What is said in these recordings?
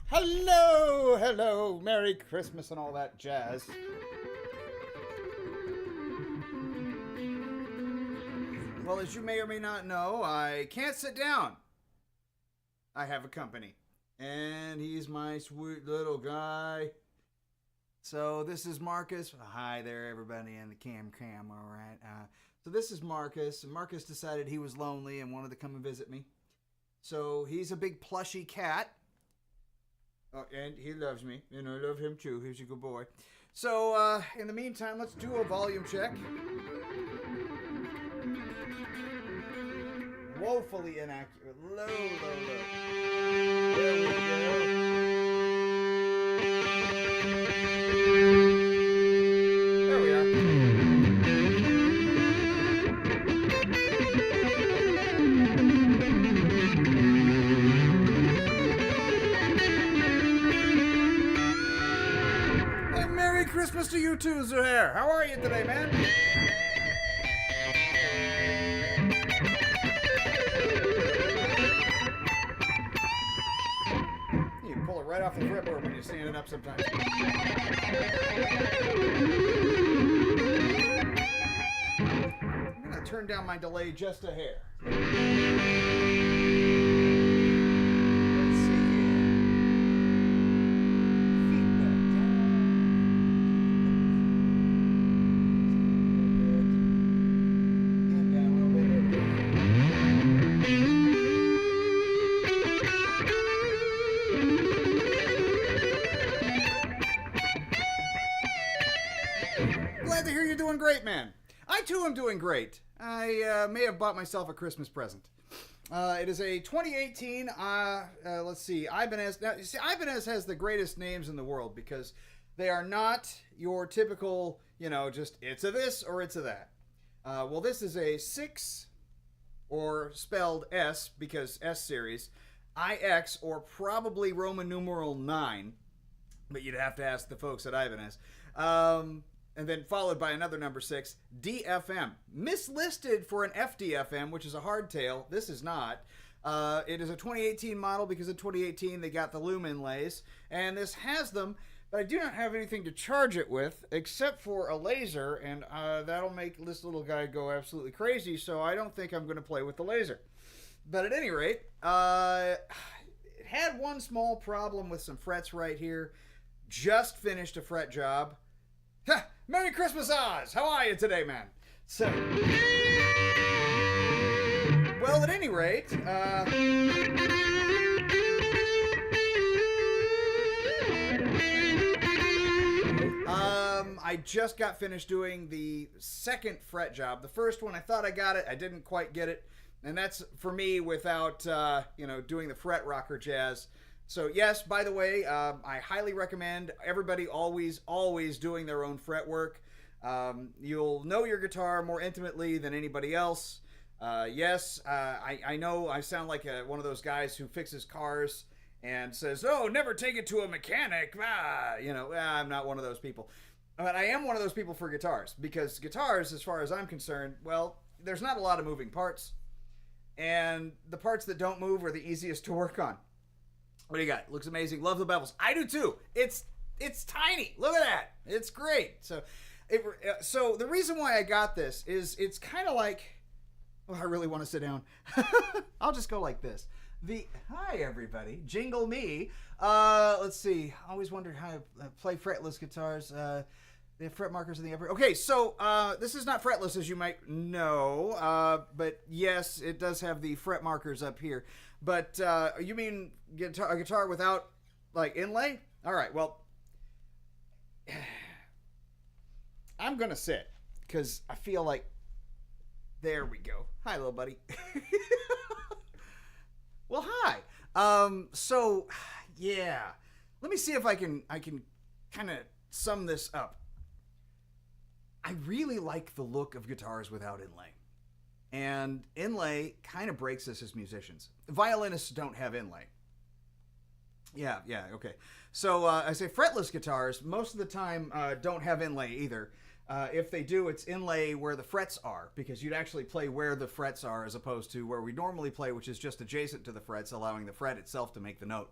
Hello, hello, Merry Christmas and all that jazz. Well, as you may or may not know, I can't sit down. I have a company, and he's my sweet little guy. So this is Marcus. Hi there, everybody in the cam. All right. So this is Marcus. Marcus decided he was lonely and wanted to come and visit me. So he's a big plushy cat. Oh, and he loves me, and I love him too. He's a good boy. So, in the meantime, let's do a volume check. Woefully inaccurate. Low. There we go. There we are. Christmas to you too, Zuhair. How are you today, man? You can pull it right off the fretboard when you're standing up sometimes. I'm going to turn down my delay just a hair. Glad to hear you're doing great, man. I too am doing great. I may have bought myself a Christmas present. It is a 2018, let's see, Ibanez. Now, you see, Ibanez has the greatest names in the world because they are not your typical, just it's a this or it's a that. Well, this is a 6, or spelled S because S series, IX, or probably Roman numeral 9, but you'd have to ask the folks at Ibanez. And then followed by another number 6, DFM. Mislisted for an FDFM, which is a hardtail. This is not. It is a 2018 model because in 2018 they got the loom inlays. And this has them, but I do not have anything to charge it with except for a laser. And that'll make this little guy go absolutely crazy. So I don't think I'm going to play with the laser. But at any rate, it had one small problem with some frets right here. Just finished a fret job. Ha! Merry Christmas, Oz! How are you today, man? So, well, at any rate, I just got finished doing the second fret job. The first one, I thought I got it. I didn't quite get it. And that's, for me, without, doing the fret rocker jazz. So yes, by the way, I highly recommend everybody always doing their own fret work. You'll know your guitar more intimately than anybody else. Yes, I know I sound like one of those guys who fixes cars and says, "Oh, never take it to a mechanic." I'm not one of those people. But I am one of those people for guitars, because guitars, as far as I'm concerned, well, there's not a lot of moving parts. And the parts that don't move are the easiest to work on. What do you got? Looks amazing. Love the bevels. I do too. It's tiny. Look at that. It's great. So the reason why I got this is it's kind of like, I really want to sit down. I'll just go like this. Hi everybody. Jingle me. Let's see. I always wondered how to play fretless guitars. They have fret markers in the upper. Okay, so this is not fretless, as you might know, but yes, it does have the fret markers up here. But you mean a guitar without, like, inlay? All right, well, I'm going to sit because I feel like, there we go. Hi, little buddy. Well, hi. So, yeah. Let me see if I can kind of sum this up. I really like the look of guitars without inlay. And inlay kind of breaks us as musicians. Violinists don't have inlay. Yeah, okay. So I say fretless guitars, most of the time, don't have inlay either. If they do, it's inlay where the frets are, because you'd actually play where the frets are as opposed to where we normally play, which is just adjacent to the frets, allowing the fret itself to make the note.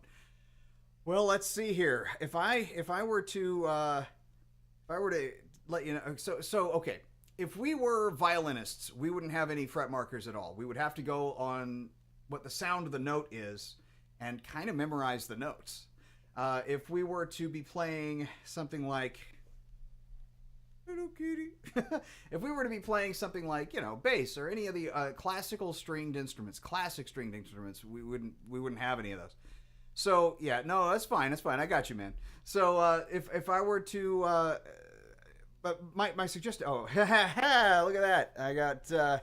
Well, let's see here. If I were to if I were to let you know, okay. If we were violinists, we wouldn't have any fret markers at all. We would have to go on what the sound of the note is and kind of memorize the notes. If we were to be playing something like Hello Kitty. If we were to be playing something like, bass or any of the classical stringed instruments, classic stringed instruments, we wouldn't have any of those. So yeah, no, that's fine. That's fine. I got you, man. So if I were to, but my suggestion. Oh, look at that! I got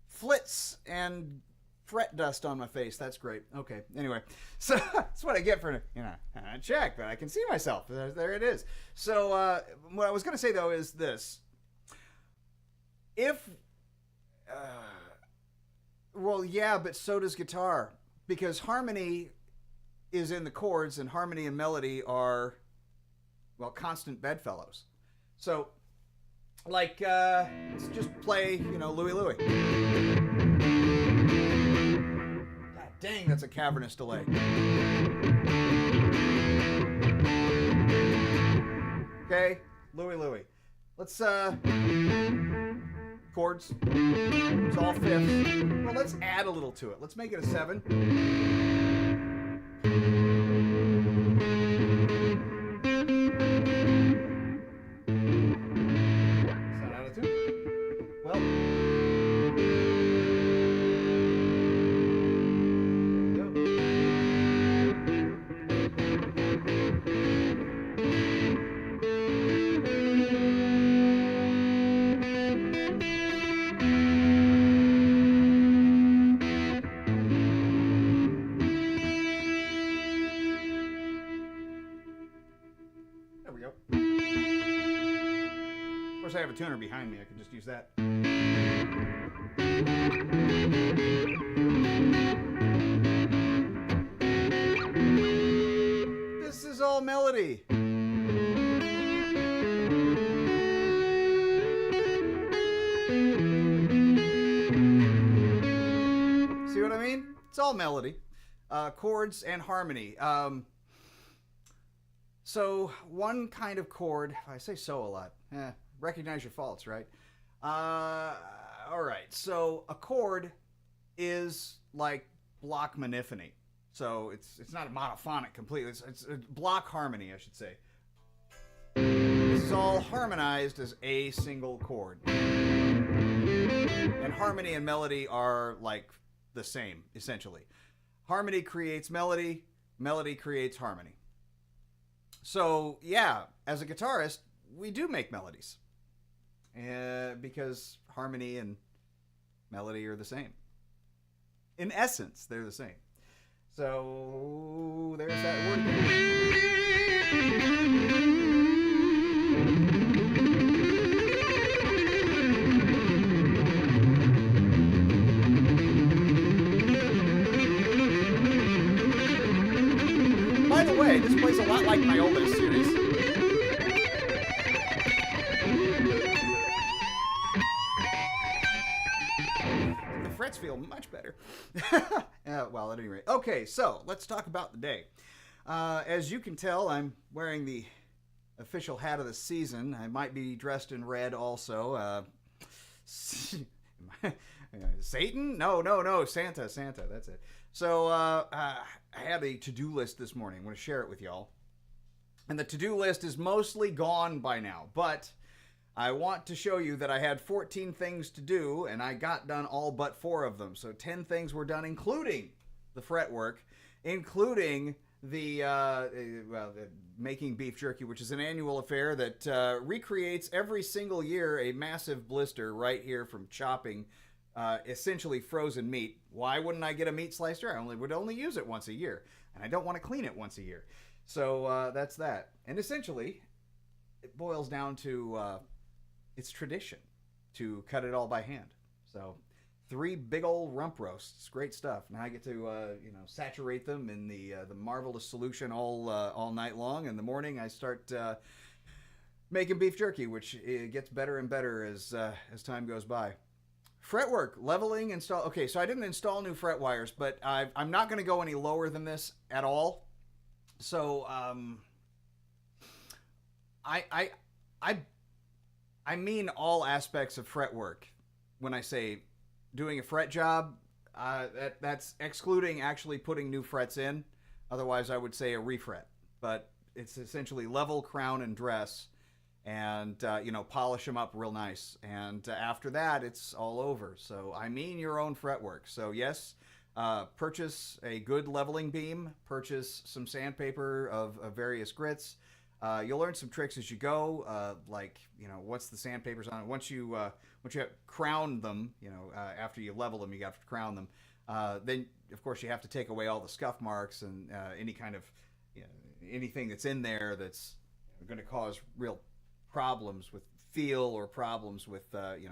flits and fret dust on my face. That's great. Okay. Anyway, so that's what I get for check, but I can see myself. There it is. So what I was going to say though is this: if well, yeah, but so does guitar, because harmony is in the chords, and harmony and melody are, well, constant bedfellows. So, like, let's just play, Louie Louie. God dang, that's a cavernous delay. Okay, Louie Louie. Let's, chords. It's all fifths. Well, let's add a little to it. Let's make it a 7. I have a tuner behind me. I could just use that. This is all melody. See what I mean? It's all melody. Chords and harmony. So one kind of chord, I say so a lot. Recognize your faults, right? All right. So a chord is like block monophony. So it's not a monophonic completely. It's a block harmony, I should say. This is all harmonized as a single chord. And harmony and melody are like the same, essentially. Harmony creates melody. Melody creates harmony. So, yeah, as a guitarist, we do make melodies. Because harmony and melody are the same. In essence, they're the same. So, there's that word again. By the way, this plays a lot like my oldest series. Frets feel much better. Well, at any rate. Okay, so let's talk about the day. As you can tell, I'm wearing the official hat of the season. I might be dressed in red also. Satan? No. Santa. That's it. So I had a to-do list this morning. I'm going to share it with y'all. And the to-do list is mostly gone by now, but I want to show you that I had 14 things to do, and I got done all but 4 of them. So 10 things were done, including the fret work, including the making beef jerky, which is an annual affair that recreates every single year a massive blister right here from chopping essentially frozen meat. Why wouldn't I get a meat slicer? I would only use it once a year, and I don't want to clean it once a year. So that's that. And essentially, it boils down to it's tradition to cut it all by hand. So 3 big old rump roasts, great stuff. Now I get to saturate them in the marvelous solution all night long. In the morning, I start making beef jerky, which gets better and better as time goes by. Fretwork, leveling, install. Okay, so I didn't install new fret wires, but I'm not going to go any lower than this at all. So I I I I mean all aspects of fret work when I say doing a fret job. That's excluding actually putting new frets in. Otherwise, I would say a refret. But it's essentially level, crown, and dress, and polish them up real nice. And after that, it's all over. So I mean your own fretwork. So yes, purchase a good leveling beam. Purchase some sandpaper of various grits. You'll learn some tricks as you go, like what's the sandpapers on it. Once you have crowned them, after you level them, you have to crown them. Then of course you have to take away all the scuff marks and any kind of anything that's in there that's going to cause real problems with feel or problems with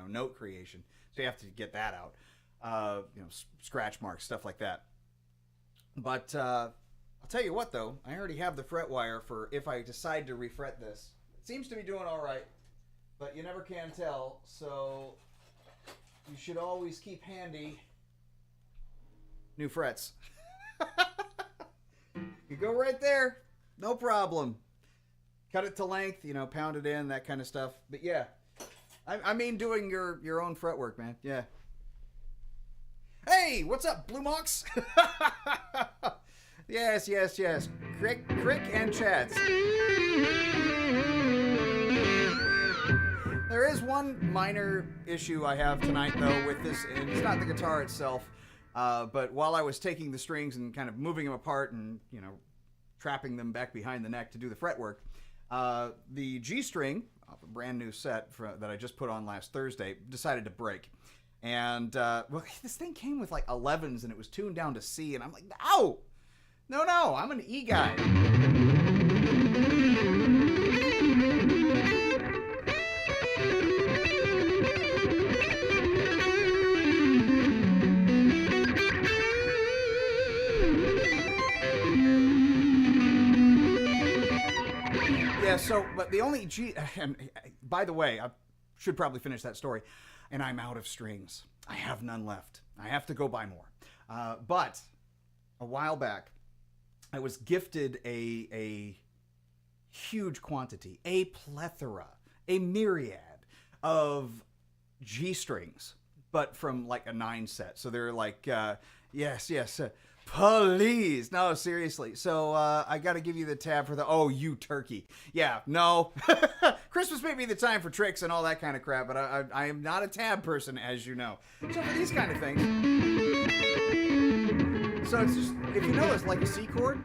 note creation. So you have to get that out. Scratch marks, stuff like that. But I'll tell you what, though, I already have the fret wire for if I decide to refret this. It seems to be doing all right, but you never can tell, so you should always keep handy new frets. You go right there, no problem. Cut it to length, pound it in, that kind of stuff. But yeah, I mean doing your own fretwork, man. Yeah. Hey, what's up, Blue Mox? Yes. Crick and chats. There is one minor issue I have tonight, though, with this, and it's not the guitar itself, but while I was taking the strings and kind of moving them apart and, trapping them back behind the neck to do the fretwork, the G string, off a brand new set that I just put on last Thursday, decided to break. And, this thing came with like 11s and it was tuned down to C, and I'm like, ow! No, I'm an E guy. Yeah, but the only G, and by the way, I should probably finish that story, and I'm out of strings. I have none left. I have to go buy more. But a while back, I was gifted a huge quantity, a plethora, a myriad of G strings, but from like a 9 set. So they're like, yes, please. No, seriously. So I got to give you the tab for you turkey. Yeah, no. Christmas may be the time for tricks and all that kind of crap, but I am not a tab person, as you know. So for these kind of things... So it's just, if you notice, like a C chord,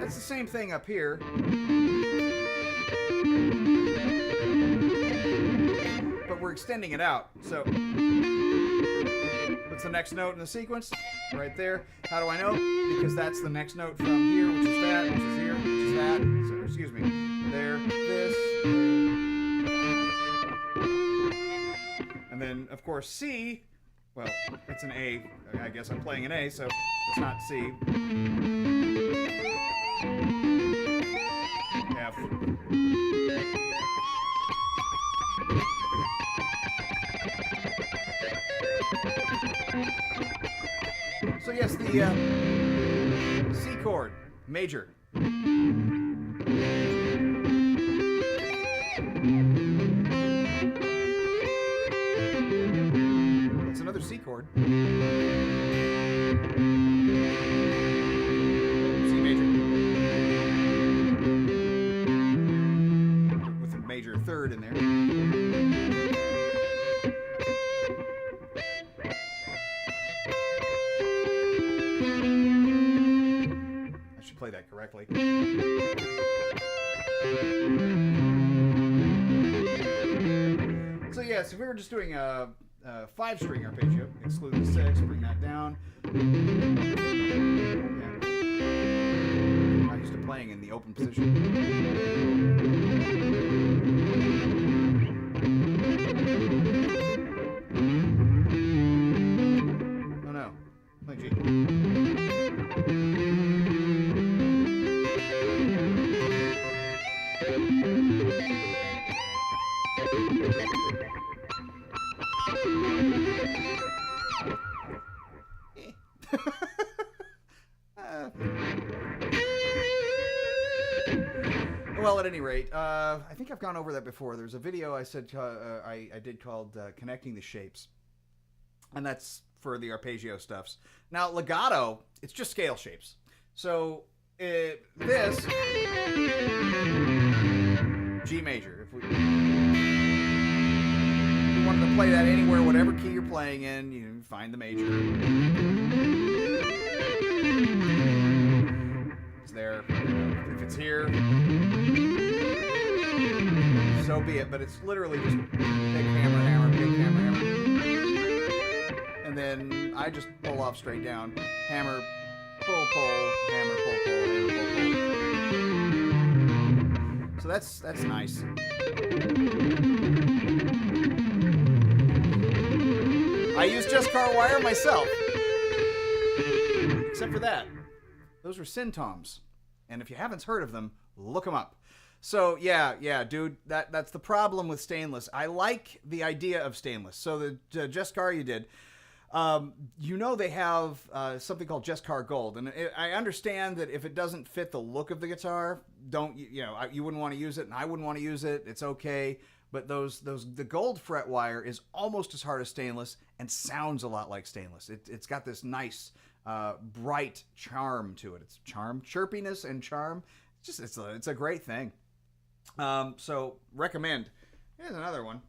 that's the same thing up here. But we're extending it out. So, what's the next note in the sequence? Right there. How do I know? Because that's the next note from here, which is that, which is here, which is that. So, excuse me. There, this. And then, of course, C. Well, it's an A. I guess I'm playing an A, so it's not C. F. So yes, the C chord, major. Another C chord. C major. With a major third in there. I should play that correctly. So yes, if we were just doing a 5-string arpeggio, exclude the 6, bring that down. Yeah. I'm used to playing in the open position. Oh no, play G. Well, at any rate, I think I've gone over that before. There's a video I said I did called Connecting the Shapes. And that's for the arpeggio stuffs. Now, legato, it's just scale shapes. So, this, G major. If we wanted to play that anywhere, whatever key you're playing in, you find the major. It's there. If it's here, so be it. But it's literally just big hammer, hammer, big hammer, hammer. And then I just pull off straight down. Hammer, pull, pull, hammer, pull, pull, hammer, pull, pull. So that's nice. I use Just Car wire myself. Except for that. Those were Syntoms. And if you haven't heard of them, look them up. So, yeah, dude, that's the problem with stainless. I like the idea of stainless. So the Just Car you did, they have something called Just Car Gold. And I understand that if it doesn't fit the look of the guitar, you wouldn't want to use it, and I wouldn't want to use it. It's okay. But the gold fret wire is almost as hard as stainless and sounds a lot like stainless. It's got this nice, bright charm to it. It's charm, chirpiness, and charm. It's a great thing. So recommend. Here's another one.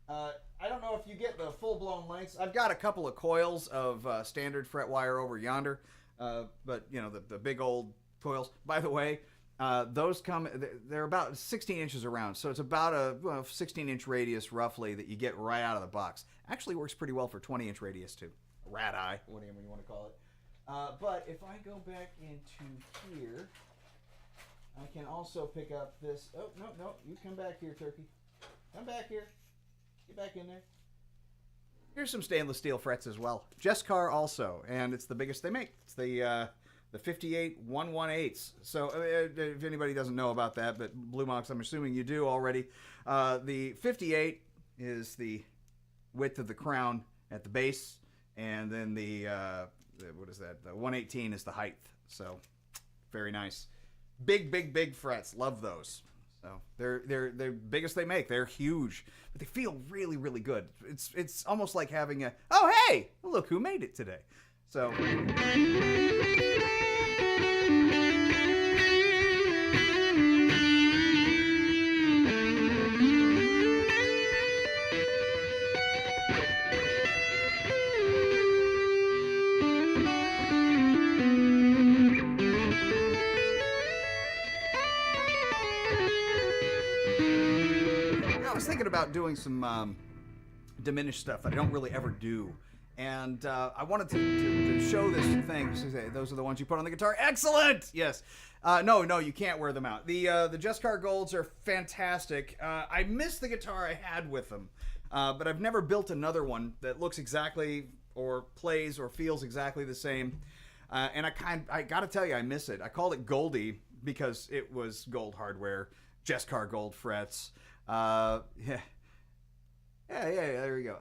I don't know if you get the full-blown lengths. I've got a couple of coils of standard fret wire over yonder, but the big old coils. By the way, those they're about 16 inches around, so it's about a 16-inch radius roughly that you get right out of the box. Actually works pretty well for 20-inch radius too. Rat eye, whatever you want to call it. But if I go back into here, I can also pick up this. Oh, no, you come back here, Turkey. Come back here. Get back in there. Here's some stainless steel frets as well. Just Car also, and it's the biggest they make. It's the 58 118s. So if anybody doesn't know about that, but Blue Mox, I'm assuming you do already. The 58 is the width of the crown at the base, and then the 118 is the height. So very nice. Big frets. Love those. So they're biggest they make. They're huge, but they feel really, really good. It's almost like having a, oh hey, look who made it today. So about doing some diminished stuff that I don't really ever do, and I wanted to show this thing. Those are the ones you put on the guitar. Excellent. Yes. No, you can't wear them out. The Just Car Golds are fantastic. I miss the guitar I had with them, but I've never built another one that looks exactly or plays or feels exactly the same. And I gotta tell you, I miss it. I called it Goldie because it was gold hardware, Just Car Gold frets. Yeah, there we go.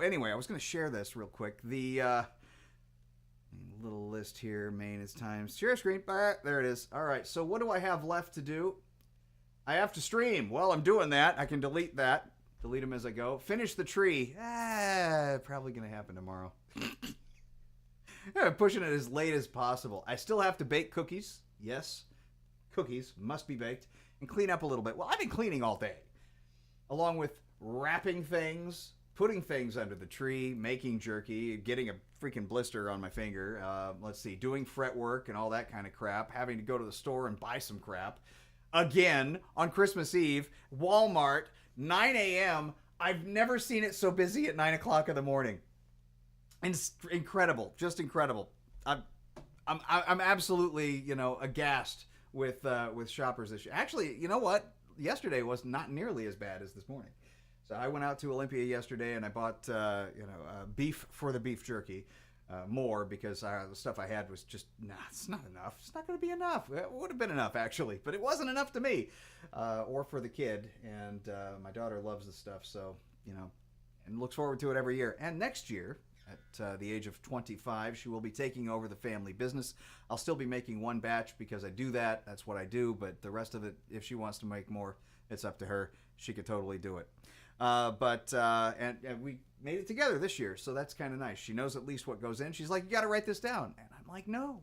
Anyway, I was going to share this real quick. The little list here, main is times, share screen, there it is. All right, so what do I have left to do? I have to stream. Well, I'm doing that. I can delete that. Delete them as I go. Finish the tree. Probably going to happen tomorrow. I'm pushing it as late as possible. I still have to bake cookies. Yes, cookies must be baked. And clean up a little bit. Well, I've been cleaning all day. Along with wrapping things, putting things under the tree, making jerky, getting a freaking blister on my finger, doing fret work and all that kind of crap, having to go to the store and buy some crap. Again, on Christmas Eve, Walmart, 9 a.m. I've never seen it so busy at 9 o'clock in the morning. It's incredible. Just incredible. I'm absolutely, aghast with shoppers this year. Actually, you know what? Yesterday was not nearly as bad as this morning. So I went out to Olympia yesterday and I bought beef for the beef jerky, more because the stuff I had was just it's not enough. It's not going to be enough. It would have been enough actually, but it wasn't enough to me or for the kid. And my daughter loves this stuff, so and looks forward to it every year. And next year, At the age of 25, she will be taking over the family business. I'll still be making one batch because I do that. That's what I do. But the rest of it, if she wants to make more, it's up to her. She could totally do it. And we made it together this year, so that's kind of nice. She knows at least what goes in. She's like, you got to write this down. And I'm like, no.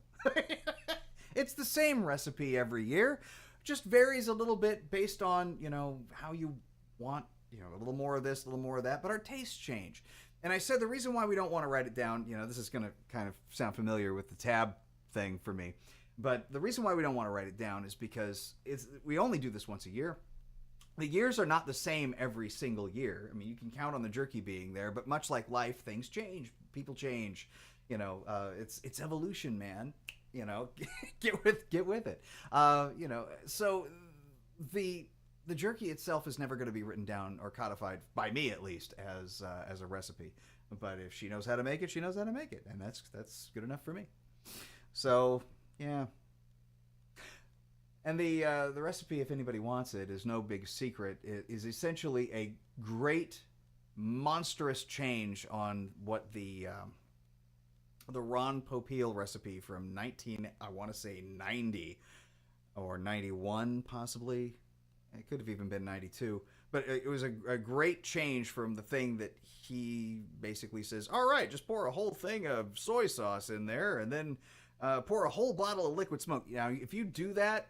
It's the same recipe every year. Just varies a little bit based on, how you want, a little more of this, a little more of that. But our tastes change. And I said the reason why we don't want to write it down, this is going to kind of sound familiar with the tab thing for me. But the reason why we don't want to write it down is because we only do this once a year. The years are not the same every single year. I mean, you can count on the jerky being there, but much like life, things change. People change. It's evolution, man. Get with it. So the jerky itself is never going to be written down or codified, by me at least, as a recipe. But if she knows how to make it, she knows how to make it, and that's good enough for me. So yeah. And the recipe, if anybody wants it, is no big secret. It is essentially a great, monstrous change on what the Ron Popeil recipe from 90 or 91 possibly. It could have even been 92. But it was a great change from the thing that he basically says, all right, just pour a whole thing of soy sauce in there and then pour a whole bottle of liquid smoke. Now, if you do that,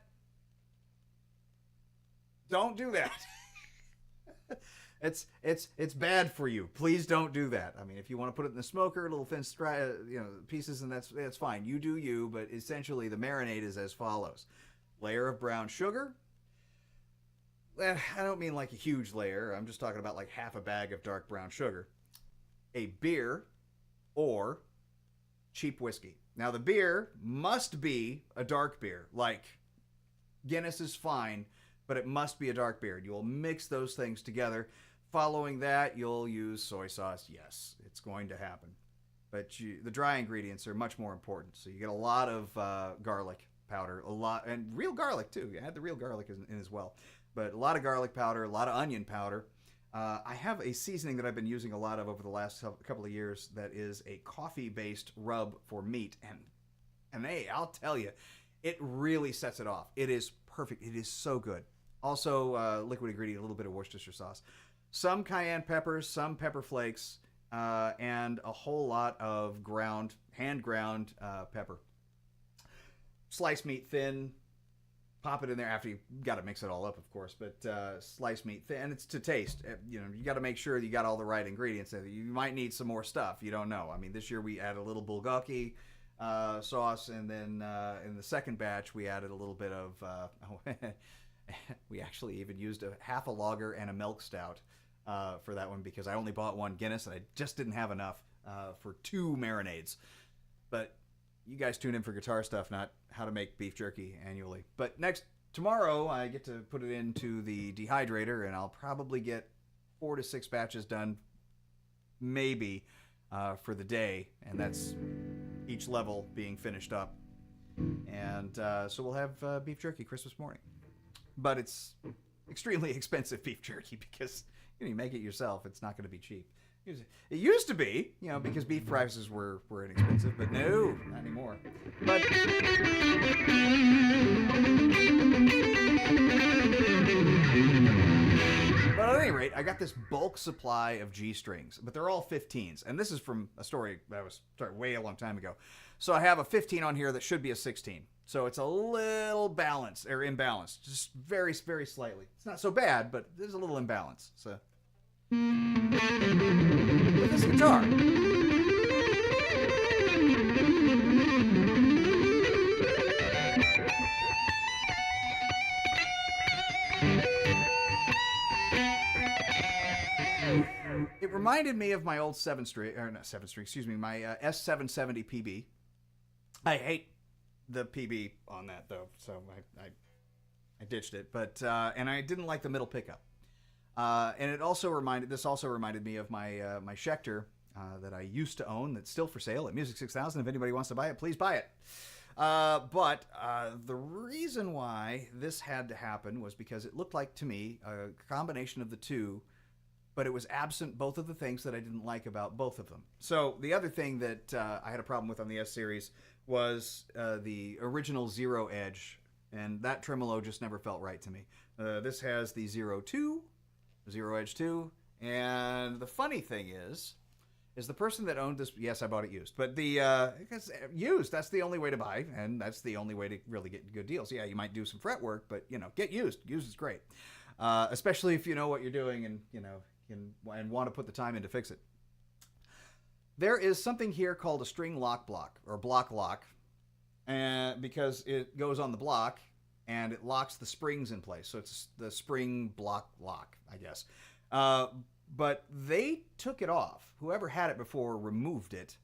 don't do that. It's bad for you. Please don't do that. I mean, if you want to put it in the smoker, little thin pieces, and that's fine. You do you, but essentially the marinade is as follows. Layer of brown sugar. I don't mean like a huge layer. I'm just talking about like half a bag of dark brown sugar. A beer or cheap whiskey. Now the beer must be a dark beer. Like Guinness is fine, but it must be a dark beer. You'll mix those things together. Following that, you'll use soy sauce. Yes, it's going to happen. But the dry ingredients are much more important. So you get a lot of garlic powder, and real garlic too. You add the real garlic in as well. But a lot of garlic powder, a lot of onion powder. I have a seasoning that I've been using a lot of over the last couple of years that is a coffee-based rub for meat. And hey, I'll tell you, it really sets it off. It is perfect. It is so good. Also, liquid ingredient, a little bit of Worcestershire sauce. Some cayenne peppers, some pepper flakes, and a whole lot of hand-ground pepper. Slice meat thin. Pop it in there after you got to mix it all up, of course, but slice meat thin. And it's to taste. You got to make sure you got all the right ingredients. You might need some more stuff. You don't know. I mean, this year we added a little bulgogi sauce, and then in the second batch we added a little bit of. We actually even used half a lager and a milk stout for that one because I only bought one Guinness and I just didn't have enough for 2 marinades. But you guys tune in for guitar stuff, not how to make beef jerky annually. But tomorrow I get to put it into the dehydrator, and I'll probably get 4 to 6 batches done, maybe, for the day, and that's each level being finished up. And so we'll have beef jerky Christmas morning. But it's extremely expensive beef jerky because you make it yourself. It's not going to be cheap. It used to be, because beef prices were inexpensive, but no, not anymore. But at any rate, I got this bulk supply of G-strings, but they're all 15s. And this is from a story that was started way a long time ago. So I have a 15 on here that should be a 16. So it's a little imbalanced, just very, very slightly. It's not so bad, but there's a little imbalance. So with this guitar. It reminded me of my old my S770 PB. I hate the PB on that though, so I ditched it. But and I didn't like the middle pickup. And this also reminded me of my my Schecter that I used to own that's still for sale at Music 6000. If anybody wants to buy it, please buy it. But the reason why this had to happen was because it looked like to me a combination of the two but it was absent both of the things that I didn't like about both of them. So the other thing that I had a problem with on the S series was the original Zero Edge, and that tremolo just never felt right to me. This has the Zero Edge 2, and the funny thing is the person that owned this, yes, I bought it used, but because used, that's the only way to buy, and that's the only way to really get good deals. Yeah, you might do some fret work, but, get used. Used is great, especially if you know what you're doing and, and want to put the time in to fix it. There is something here called a string lock block, or block lock, and because it goes on the block, and it locks the springs in place. So it's the spring block lock, I guess. But they took it off. Whoever had it before removed it.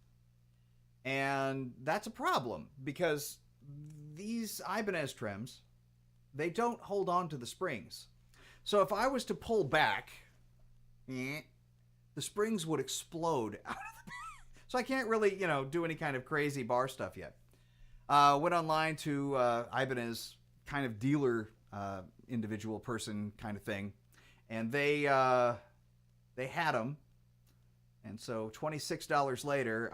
And that's a problem because these Ibanez trims, they don't hold on to the springs. So if I was to pull back, the springs would explode out of the So I can't really, do any kind of crazy bar stuff yet. Went online to Ibanez kind of dealer, individual person kind of thing. And they had them, and so $26 later,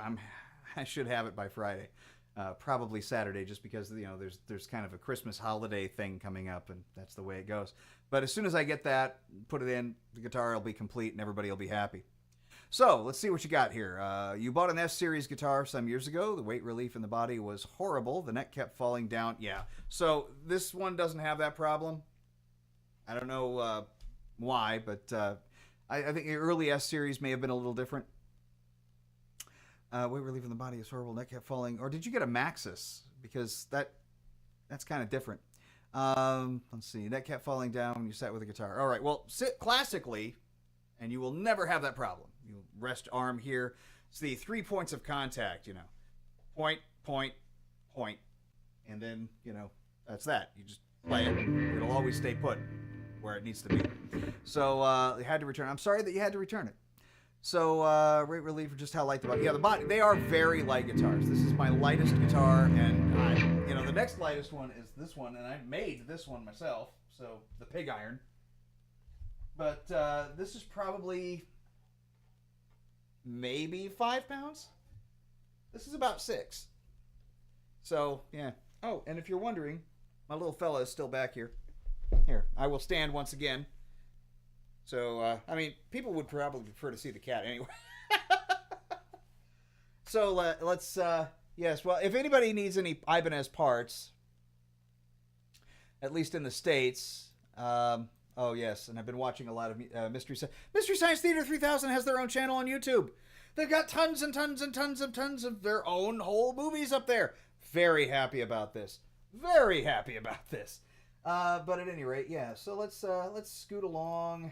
I should have it by Friday, probably Saturday, just because there's kind of a Christmas holiday thing coming up, and that's the way it goes. But as soon as I get that, put it in, the guitar will be complete, and everybody will be happy. So let's see what you got here. You bought an S series guitar some years ago. The weight relief in the body was horrible. The neck kept falling down. Yeah. So this one doesn't have that problem. I don't know why, but I think the early S series may have been a little different. Weight relief in the body is horrible. Neck kept falling. Or did you get a Maxis? Because that's kind of different. Let's see. Neck kept falling down when you sat with the guitar. All right. Well, sit classically, and you will never have that problem. You rest arm here. It's the 3 points of contact. Point, point, point, and then that's that. You just play it. It'll always stay put where it needs to be. So they had to return. I'm sorry that you had to return it. So weight relief for just how light the body. Yeah, the body. They are very light guitars. This is my lightest guitar, and the next lightest one is this one, and I made this one myself. So the pig iron. But this is probably maybe 5 pounds. This is about 6. So yeah. Oh, and if you're wondering, my little fella is still back here. Here, I will stand once again. So, people would probably prefer to see the cat anyway. So, let's, yes, well, if anybody needs any Ibanez parts, at least in the States, oh, yes, and I've been watching a lot of Mystery Science Theater 3000 has their own channel on YouTube. They've got tons and tons and tons and tons of their own whole movies up there. Very happy about this. Very happy about this. But at any rate, yeah. So let's scoot along,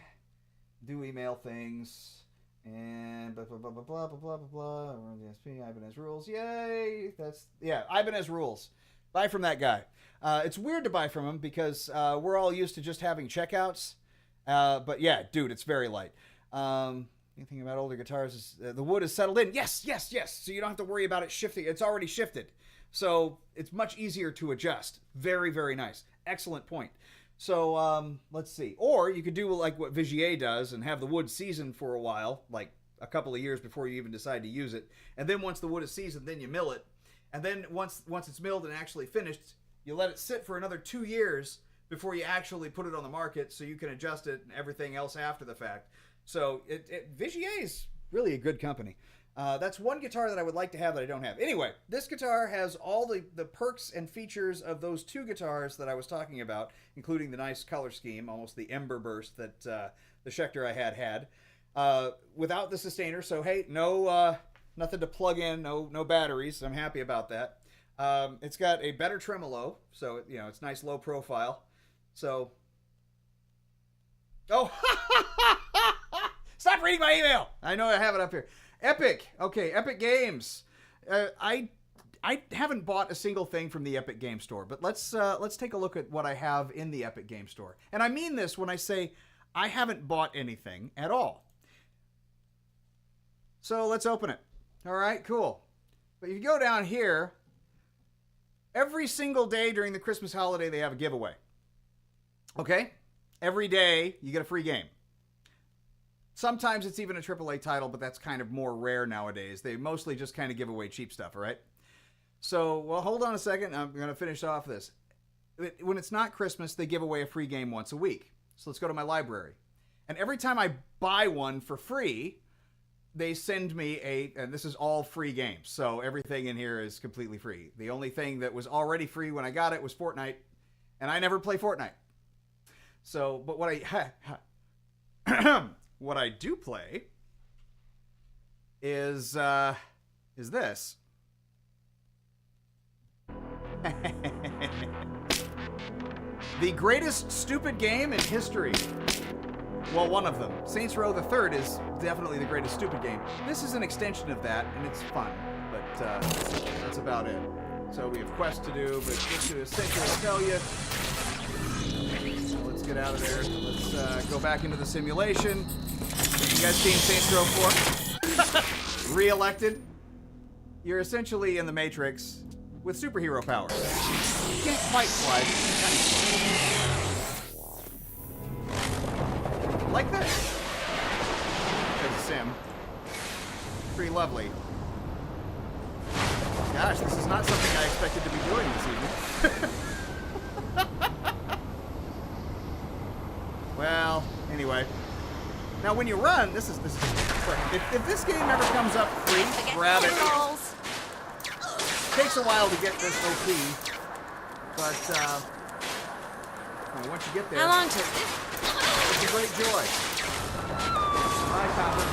do email things, and blah blah blah blah blah blah blah blah. Ibanez rules, yay! Ibanez rules. Buy from that guy. It's weird to buy from him because we're all used to just having checkouts. But yeah, dude, it's very light. Anything about older guitars is the wood is settled in. Yes. So you don't have to worry about it shifting. It's already shifted. So it's much easier to adjust. Very, very nice. Excellent point. So let's see. Or you could do like what Vigier does and have the wood seasoned for a while, like a couple of years before you even decide to use it. And then once the wood is seasoned, then you mill it. And then once it's milled and actually finished, you let it sit for another 2 years before you actually put it on the market so you can adjust it and everything else after the fact. So Vigier is really a good company. That's one guitar that I would like to have that I don't have. Anyway, this guitar has all the perks and features of those 2 guitars that I was talking about, including the nice color scheme, almost the ember burst that the Schecter I had. Without the sustainer, so hey, no nothing to plug in, no batteries. I'm happy about that. It's got a better tremolo, so it's nice low profile. So, oh, stop reading my email. I know I have it up here. Epic. Okay, Epic Games. I haven't bought a single thing from the Epic Game Store, but let's take a look at what I have in the Epic Game Store. And I mean this when I say I haven't bought anything at all. So let's open it. All right, cool. But you go down here, every single day during the Christmas holiday they have a giveaway. Okay? Every day you get a free game. Sometimes it's even a AAA title, but that's kind of more rare nowadays. They mostly just kind of give away cheap stuff, all right? So, well, hold on a second. I'm going to finish off this. When it's not Christmas, they give away a free game once a week. So let's go to my library. And every time I buy one for free, they send me and this is all free games. So everything in here is completely free. The only thing that was already free when I got it was Fortnite. And I never play Fortnite. So, but what what I do play is this. The greatest stupid game in history. Well, one of them. Saints Row the Third is definitely the greatest stupid game. This is an extension of that, and it's fun. But that's about it. So we have quests to do, but just to essentially tell you. So let's get out of there. Let's go back into the simulation. You guys seen Saints Row 4? Re-elected. You're essentially in the Matrix with superhero powers. You can't quite fly. Like this. There's a sim. Pretty lovely. Gosh, this is not something I expected to be doing this evening. Well, anyway. Now, when you run, this is if this game ever comes up free, grab it. Takes a while to get this OP, but once you get there, how long took this? It's a great joy. Bye, Copper.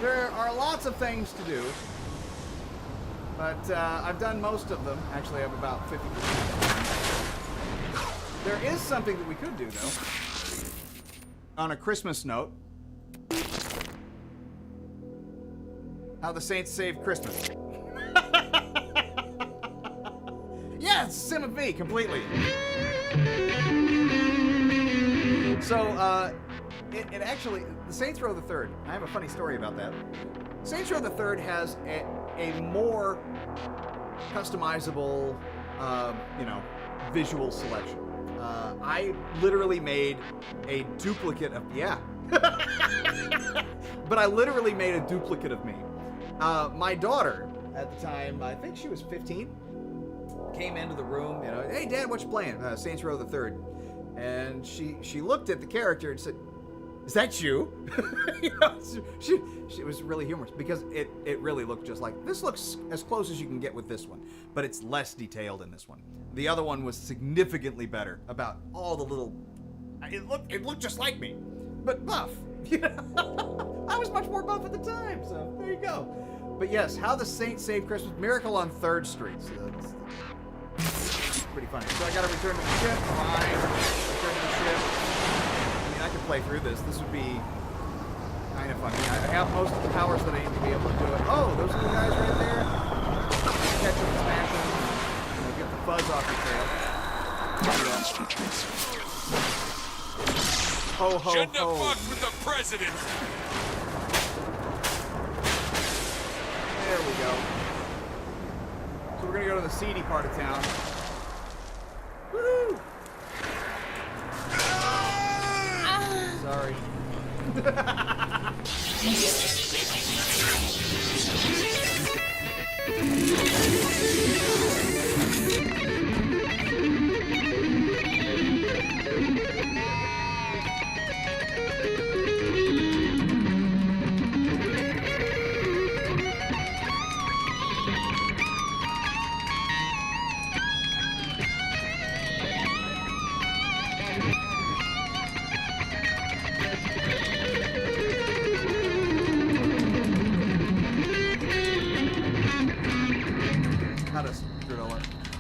There are lots of things to do, but I've done most of them. Actually, I'm about 50%. There is something that we could do, though. On a Christmas note, how the Saints saved Christmas. Yeah, it's a sim of me, completely. So, it actually, the Saints Row the Third, I have a funny story about that. Saints Row the Third has a more customizable, visual selection. I literally made a duplicate of, yeah. But I literally made a duplicate of me. My daughter, at the time, I think she was 15, came into the room, hey, Dad, what you playing? Saints Row the Third. And she looked at the character and said, is that you? She was really humorous because it really looked just like, this looks as close as you can get with this one, but it's less detailed in this one. The other one was significantly better about all the little, it looked just like me, but buff. I was much more buff at the time, so there you go. But yes, how the Saints saved Christmas, Miracle on 3rd Street. So that's pretty funny. So I gotta return to the ship. Fine. Return to the ship. I mean, I could play through this. This would be kind of funny. I have most of the powers that I need to be able to do it. Oh, those little guys right there. Catch them, smash them. Get the fuzz off your tail. Ho, ho, Shouldn't have ho. fucked with the president. There we go. So we're gonna go to the seedy part of town. Woo! Sorry.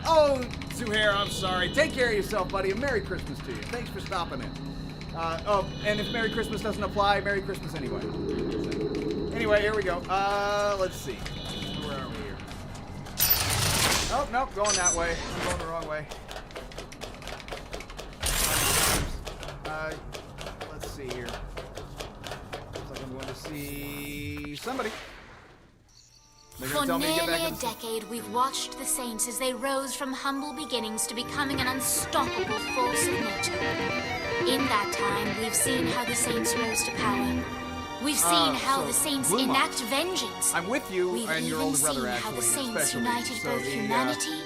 Oh, Zuhair, I'm sorry. Take care of yourself, buddy, and Merry Christmas to you. Thanks for stopping in. And if Merry Christmas doesn't apply, Merry Christmas anyway. Anyway, here we go. Let's see. Where are we here? Oh, nope, going that way. I'm going the wrong way. Let's see here. Looks like I'm going to see somebody. For nearly a decade, we've watched the Saints as they rose from humble beginnings to becoming an unstoppable force of nature. In that time, we've seen how the Saints rose to power. We've seen how so the Saints Blue Moth. enact vengeance. I'm with you We've and your even older brother, seen how actually, the Saints especially. united So both the, humanity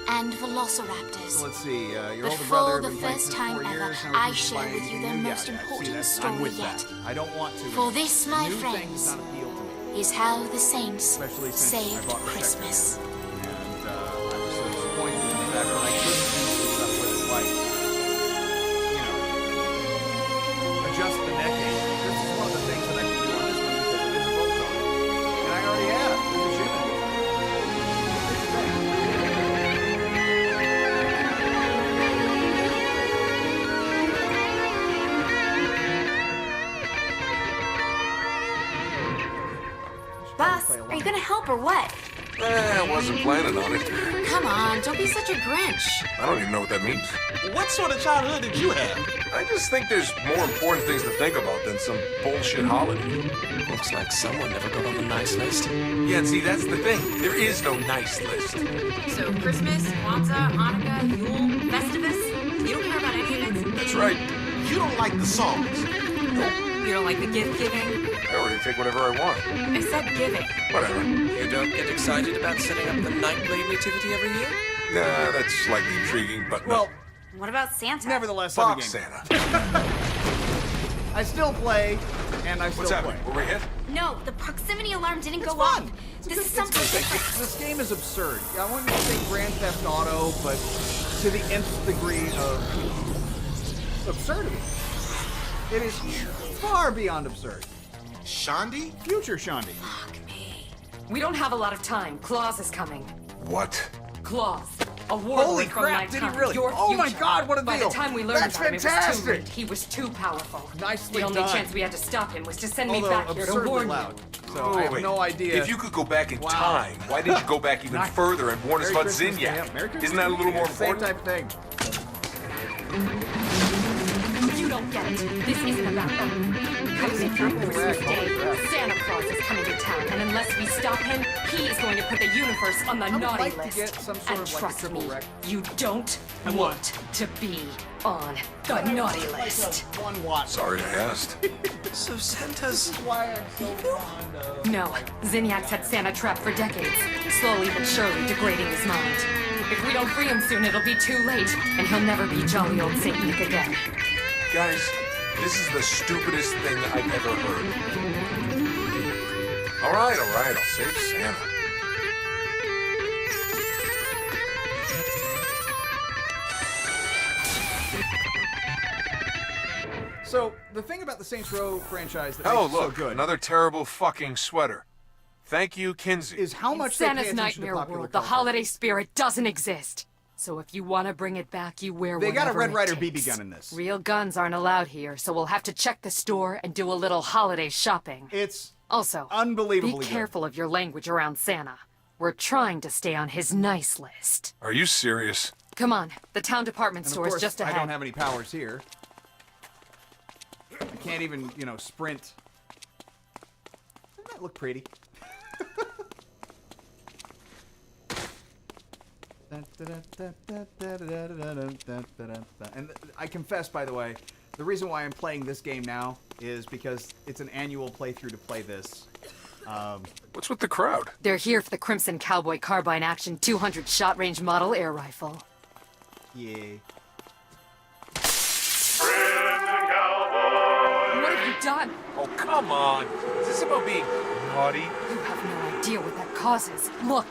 and velociraptors. So let's see, your But older for brother the been playing first since time 4 ever, years, now I he's share playing with you the new. most See, important that's- I'm story with yet. that. I don't want to. For this, my new friends, things not appeal to me, is how the Saints especially since I saved bought the Check Christmas. and I was so disappointed in the fact that I couldn't finish this up with it, like, you know, adjust the necking. This is one of the things that I can do on this one because it is a bolt on it. And I already have. There's a shim in it. Boss, are you gonna help or what? I wasn't planning on it. Come on, don't be such a Grinch. I don't even know what that means. What sort of childhood did you have? I just think there's more important things to think about than some bullshit holiday. Looks like someone never got on the nice list. Yeah, and see, that's the thing. There is no nice list. So Christmas, Kwanzaa, Hanukkah, Yule, Festivus, you don't care about any of it? That's right. You don't like the songs. You don't like the gift giving? I already take whatever I want. I said giving. Whatever. You don't get excited about setting up the Nightblade nativity every year? Nah, that's slightly intriguing, but no. Well, What about Santa? nevertheless, I'm a Fuck game. Santa. I still play, and I still What's play. happening? Were we hit? No, the proximity alarm didn't It's go fun. off. It's This good- is something it's good. different. This game is absurd. I want you to say Grand Theft Auto, but to the nth degree of absurdity. It is far beyond absurd. Shandi? Future Shandi. We don't have a lot of time. Claus is coming. What? Claus. A warlord Holy from crap, my did he time. really? Your Oh my future. God, what a By deal. the time we learned That's about him, it was too fantastic. late. He was too powerful. Nicely The only done. chance we had to stop him was to send me Although back here to absurdly warn loud. you. So I have Wait. no idea. If you could go back in Wow. time, why didn't you go back even Nice. further and warn us Merry about Christmas to him. Zinyak? Merry Christmas Isn't that a to little you. more Same important? type thing. You don't get it. This isn't about them. Coming in on Christmas Day, Santa Claus is coming to town, and unless we stop him, he is going to put the universe on the would naughty like to list. get some sort And of, like, a trust triple me, wreck. you don't want to be on the naughty list. 1 watt. Sorry I asked. So Santa's... Why I'm so fond of. No, Zinniak's had Santa trapped for decades, slowly but surely degrading his mind. If we don't free him soon, it'll be too late, and he'll never be jolly old Saint Nick again. Guys, this is the stupidest thing I've ever heard. All right, I'll save Santa. So the thing about the Saints Row franchise that Oh, makes it so look, good another terrible fucking sweater. Thank you, Kinsey. is how much they pay Santa's attention to nightmare popular world, the culture. holiday spirit doesn't exist. So if you want to bring it back, you wear They got a whatever Red it Ryder takes. BB gun in this. Real guns aren't allowed here, so we'll have to check the store and do a little holiday shopping. It's Also, unbelievably be good. careful of your language around Santa. We're trying to stay on his nice list. Are you serious? Come on, the town department And of store is course, just I ahead. don't have any powers here. I can't even, sprint. Doesn't that look pretty? And I confess, by the way, the reason why I'm playing this game now is because it's an annual playthrough to play this. What's with the crowd? They're here for the Crimson Cowboy Carbine Action 200 shot range model air rifle. Yeah. What have you done? Oh, come on. Is this about being naughty? You have no idea what that causes. Look.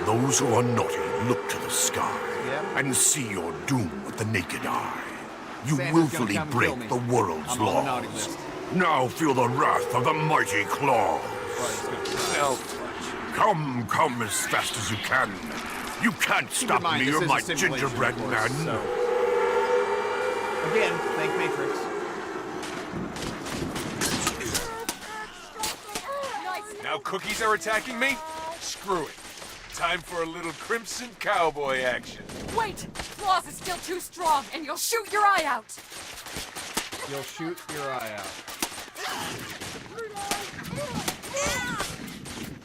Those who are naughty look to the sky Yep. and see your doom with the naked eye. You Santa's willfully gonna come break kill me. the world's I'm on the naughty laws. list. Now feel the wrath of the mighty claw. Well, Come, come as fast as you can. You can't Keep in stop mind, me this or is my a simulation, gingerbread of course, man. so- Again, thank Matrix. now cookies are attacking me? Screw it. Time for a little Crimson Cowboy action. Wait! Claus is still too strong, and you'll shoot your eye out! You'll shoot your eye out.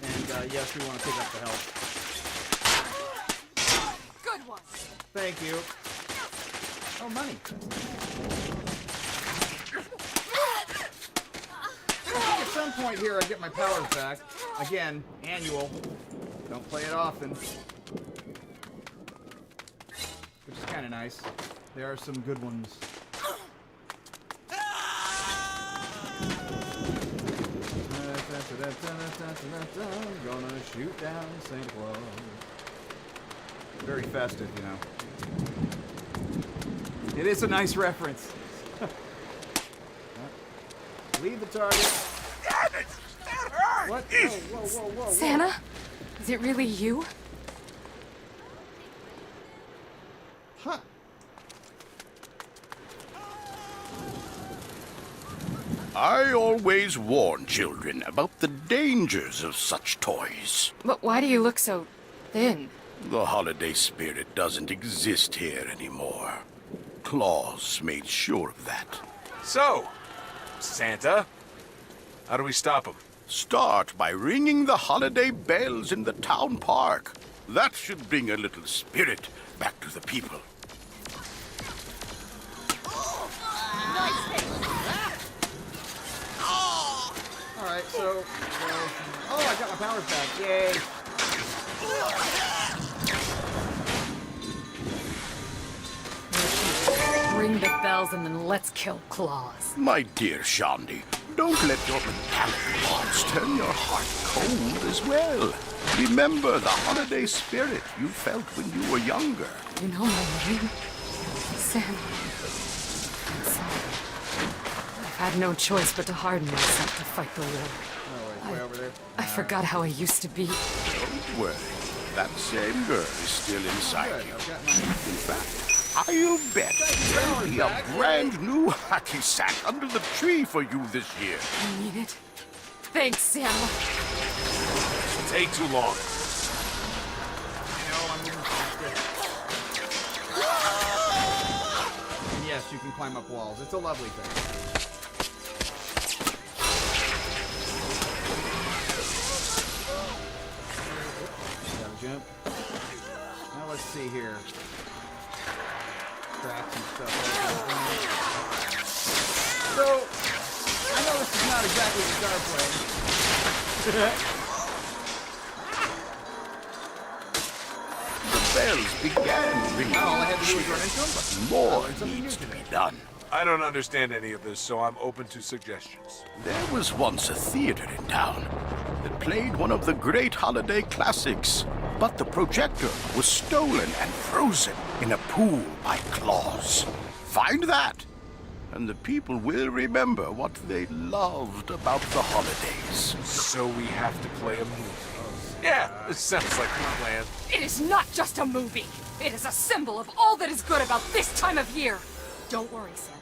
And yes, we want to pick up the health. Good one! Thank you. Oh, money. At some point here, I get my powers back. Again, annual. Don't play it often. Which is kind of nice. There are some good ones. I'm gonna shoot down Santa Claus. Very festive, you know. It is a nice reference. Leave the target. Damn it! That hurt! What? Whoa, whoa, whoa, whoa, whoa. Santa? Is it really you? Huh. I always warn children about the dangers of such toys. But why do you look so thin? The holiday spirit doesn't exist here anymore. Claus made sure of that. So, Santa, how do we stop him? Start by ringing the holiday bells in the town park. That should bring a little spirit back to the people. Alright, so... oh, I got my powers back. Yay. Ring the bells and then let's kill Claus. My dear Shandi, don't let your metallic parts turn your heart cold as well. Remember the holiday spirit you felt when you were younger. You know my name? Santa. I'm sorry. I've had no choice but to harden myself to fight the war. Oh, wait, way over there. I forgot how I used to be. Don't worry. That same girl is still inside Good, you. I've got mine. In fact, I'll bet there'll be a brand new hacky sack under the tree for you this year. I need it. Thanks, Santa. Take too long. I know, I'm moving faster. And yes, you can climb up walls. It's a lovely thing. Gotta jump. Now let's see here. Cracks and stuff. So, I know this is not exactly guitar playing. The bells began ringing. All I had to do was run into them. But more needs to be done. I don't understand any of this, so I'm open to suggestions. There was once a theater in town that played one of the great holiday classics, but the projector was stolen and frozen in a pool by Claus. Find that, and the people will remember what they loved about the holidays. So we have to play a movie. Yeah, this sounds like a plan. It is not just a movie. It is a symbol of all that is good about this time of year. Don't worry, Santa.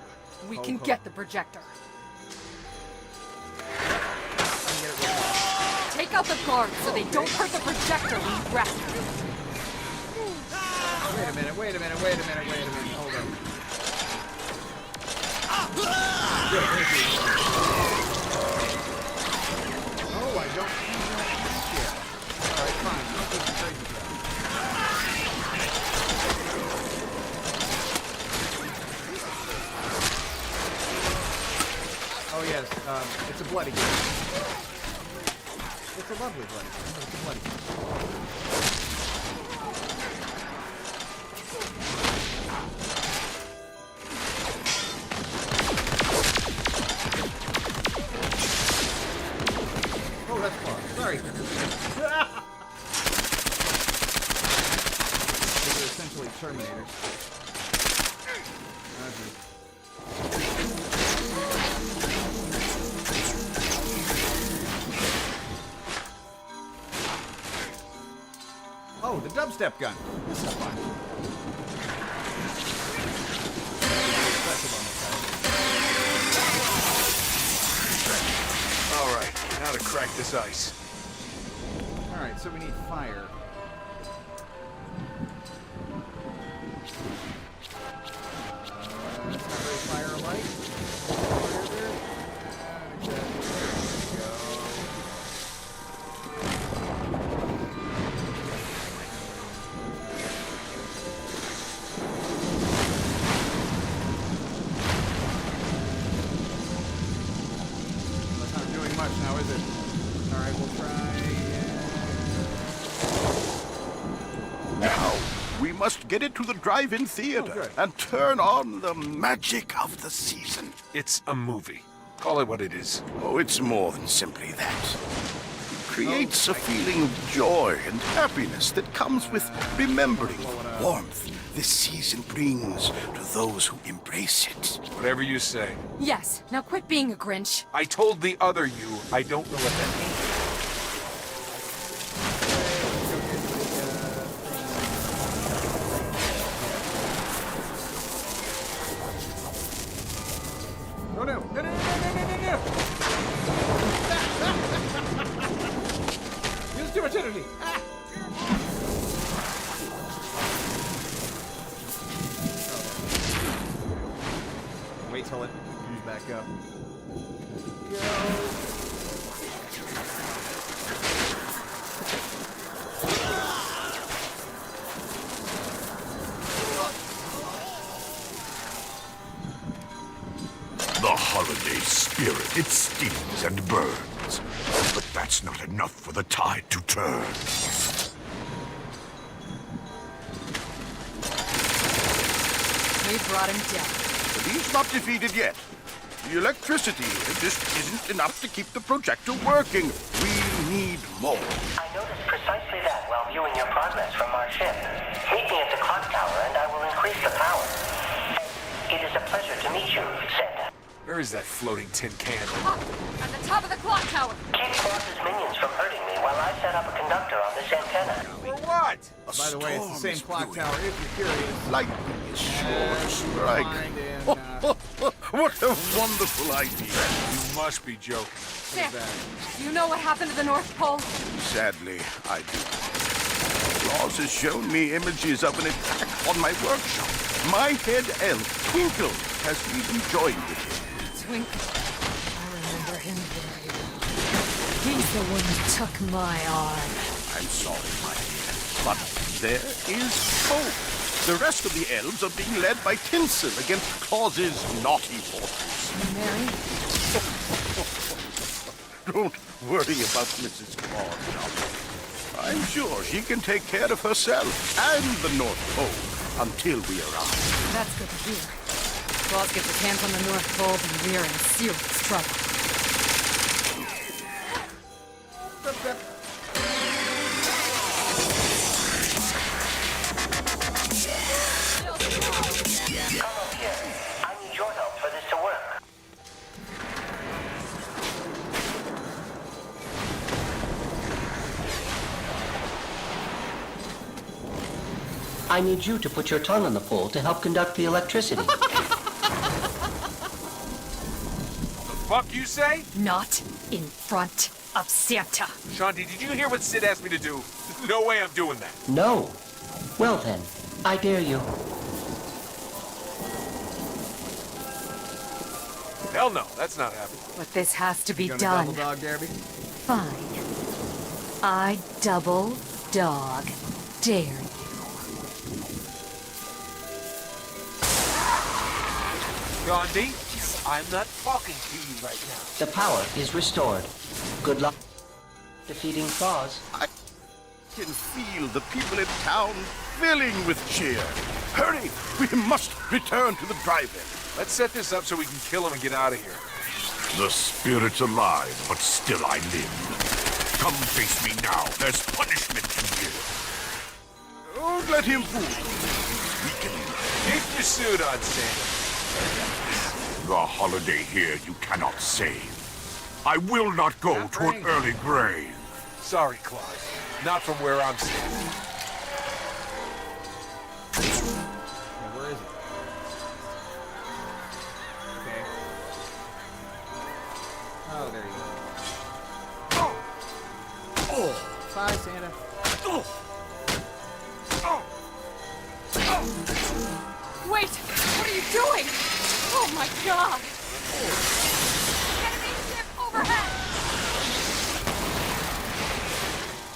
We can get the projector. Take out the guards so they don't hurt the projector when you wrap it. Wait a minute, wait a minute, wait a minute, wait a minute. Hold on. Good, thank you. Oh, I don't need that shit. Alright, fine. I'll take the crazy crap. Oh yes, it's a bloody game. It's a lovely bloody game. It's a bloody game. Oh, that's far. Sorry. These are essentially Terminators. Oh, the dubstep gun. This is fun. All right, now to crack this ice. All right, so we need fire. It's not very fire-like. There we go. much now, is it? All right, we'll try. Now, we must get it to the drive-in theater and turn on the magic of the season. It's a movie. Call it what it is. Oh, it's more than simply that. It creates a feeling of joy and happiness that comes with remembering the warmth this season brings to those who embrace it. Whatever you say. Yes, now quit being a Grinch. I told the other you I don't know what that means. Oh no! No! Use too much energy. Ah. Wait till it comes back up. The holiday spirit, it stings and burns. But that's not enough for the tide to turn. We brought him down. But he's not defeated yet. The electricity just isn't enough to keep the projector working. We need more. I noticed precisely that while viewing your progress from our ship. Meet me at the clock tower and I will increase the power. It is a pleasure to meet you, Santa. Where is that floating tin can? Up, at the top of the clock tower. Keep Boss's minions from hurting me while I set up a conductor on this antenna. For what? By the way, it's the same clock tower. If you're curious. Lightning is sure to strike. Find in, What a wonderful idea. You must be joking. Santa, do you know what happened to the North Pole? Sadly, I do. Claus has shown me images of an attack on my workshop. My head elf, Twinkle, has even joined it. Twinkle. I remember him very well. He's the one who took my arm. I'm sorry, my dear, but there is hope. The rest of the elves are being led by Tinsel against Claus's naughty forces. Mary? Don't worry about Mrs. Claus, John. I'm sure she can take care of herself and the North Pole until we arrive. That's good to hear. Claus gets his hands on the North Pole, and we're in serious trouble. Come up here. I need your help for this to work. I need you to put your tongue on the pole to help conduct the electricity. Fuck you say? Not in front of Santa. Shanti, did you hear what Sid asked me to do? No way I'm doing that. No. Well then, I dare you. Hell no, that's not happening. But this has to be Gonna done. double dog derby? Fine. I double dog dare you. Gandhi, I'm not talking to you right now. The power is restored. Good luck defeating Claus. I can feel the people in town filling with cheer. Hurry! We must return to the drive-in. Let's set this up so we can kill him and get out of here. The spirit's alive, but still I live. Come face me now. There's punishment to give. Don't let him fool you. Weaken him. Keep your suit on, Santa. The holiday here you cannot save. I will not go Not to an right. early grave. Sorry, Claus. Not from where I'm standing. Yeah, where is it? Okay. Oh, there you go. Oh! Bye, Santa. Wait! What are you doing? Oh my god! Enemy ship overhead!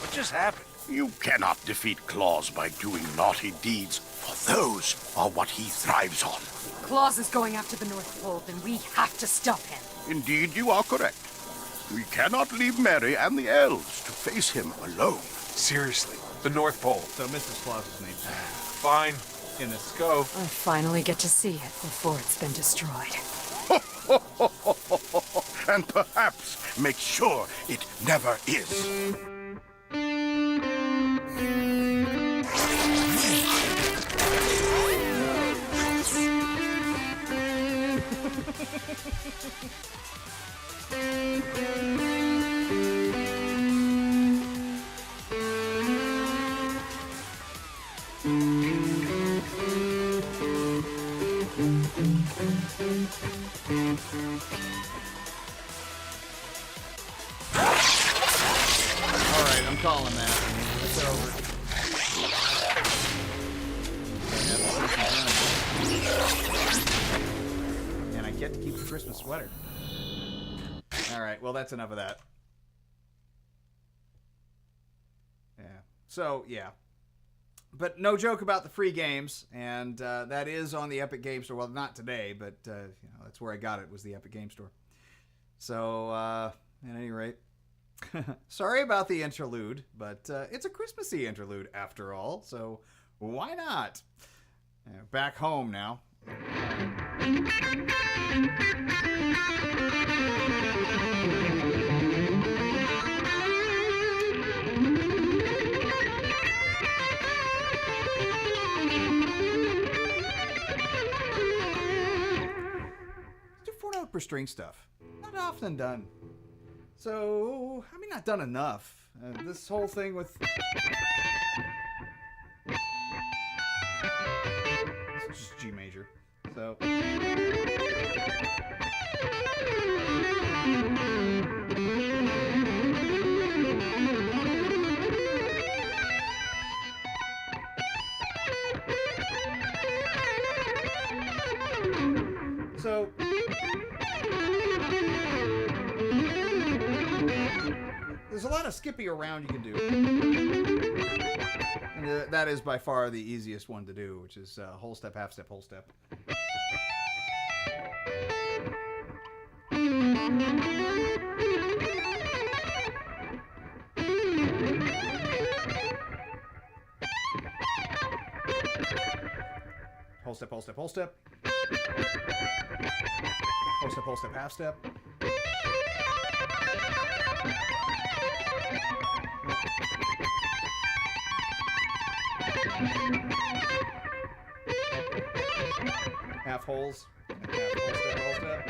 What just happened? You cannot defeat Claus by doing naughty deeds, for those are what he thrives on. Claus is going after the North Pole, then we have to stop him. Indeed, you are correct. We cannot leave Mary and the elves to face him alone. Seriously, the North Pole. So Mrs. Claus's name's Sam. Fine. Let's go. I finally get to see it before it's been destroyed. And perhaps make sure it never is. Alright, I'm calling that. It's over. And I get to keep the Christmas sweater. Alright, well that's enough of that. Yeah. So, yeah. But no joke about the free games, and that is on the Epic Game Store. Well, not today, but you know, that's where I got it, was the Epic Game Store. So, at any rate, sorry about the interlude, but it's a Christmassy interlude after all, so why not? Back home now. Do 4-note per string stuff. Not often done. So, I mean, not done enough. This whole thing with... It's just G major. So... So... There's a lot of skipping around you can do. And that is by far the easiest one to do, which is whole step, half step, whole step. Whole step, whole step, whole step. Whole step, half step. Half holes. Half whole step, whole step.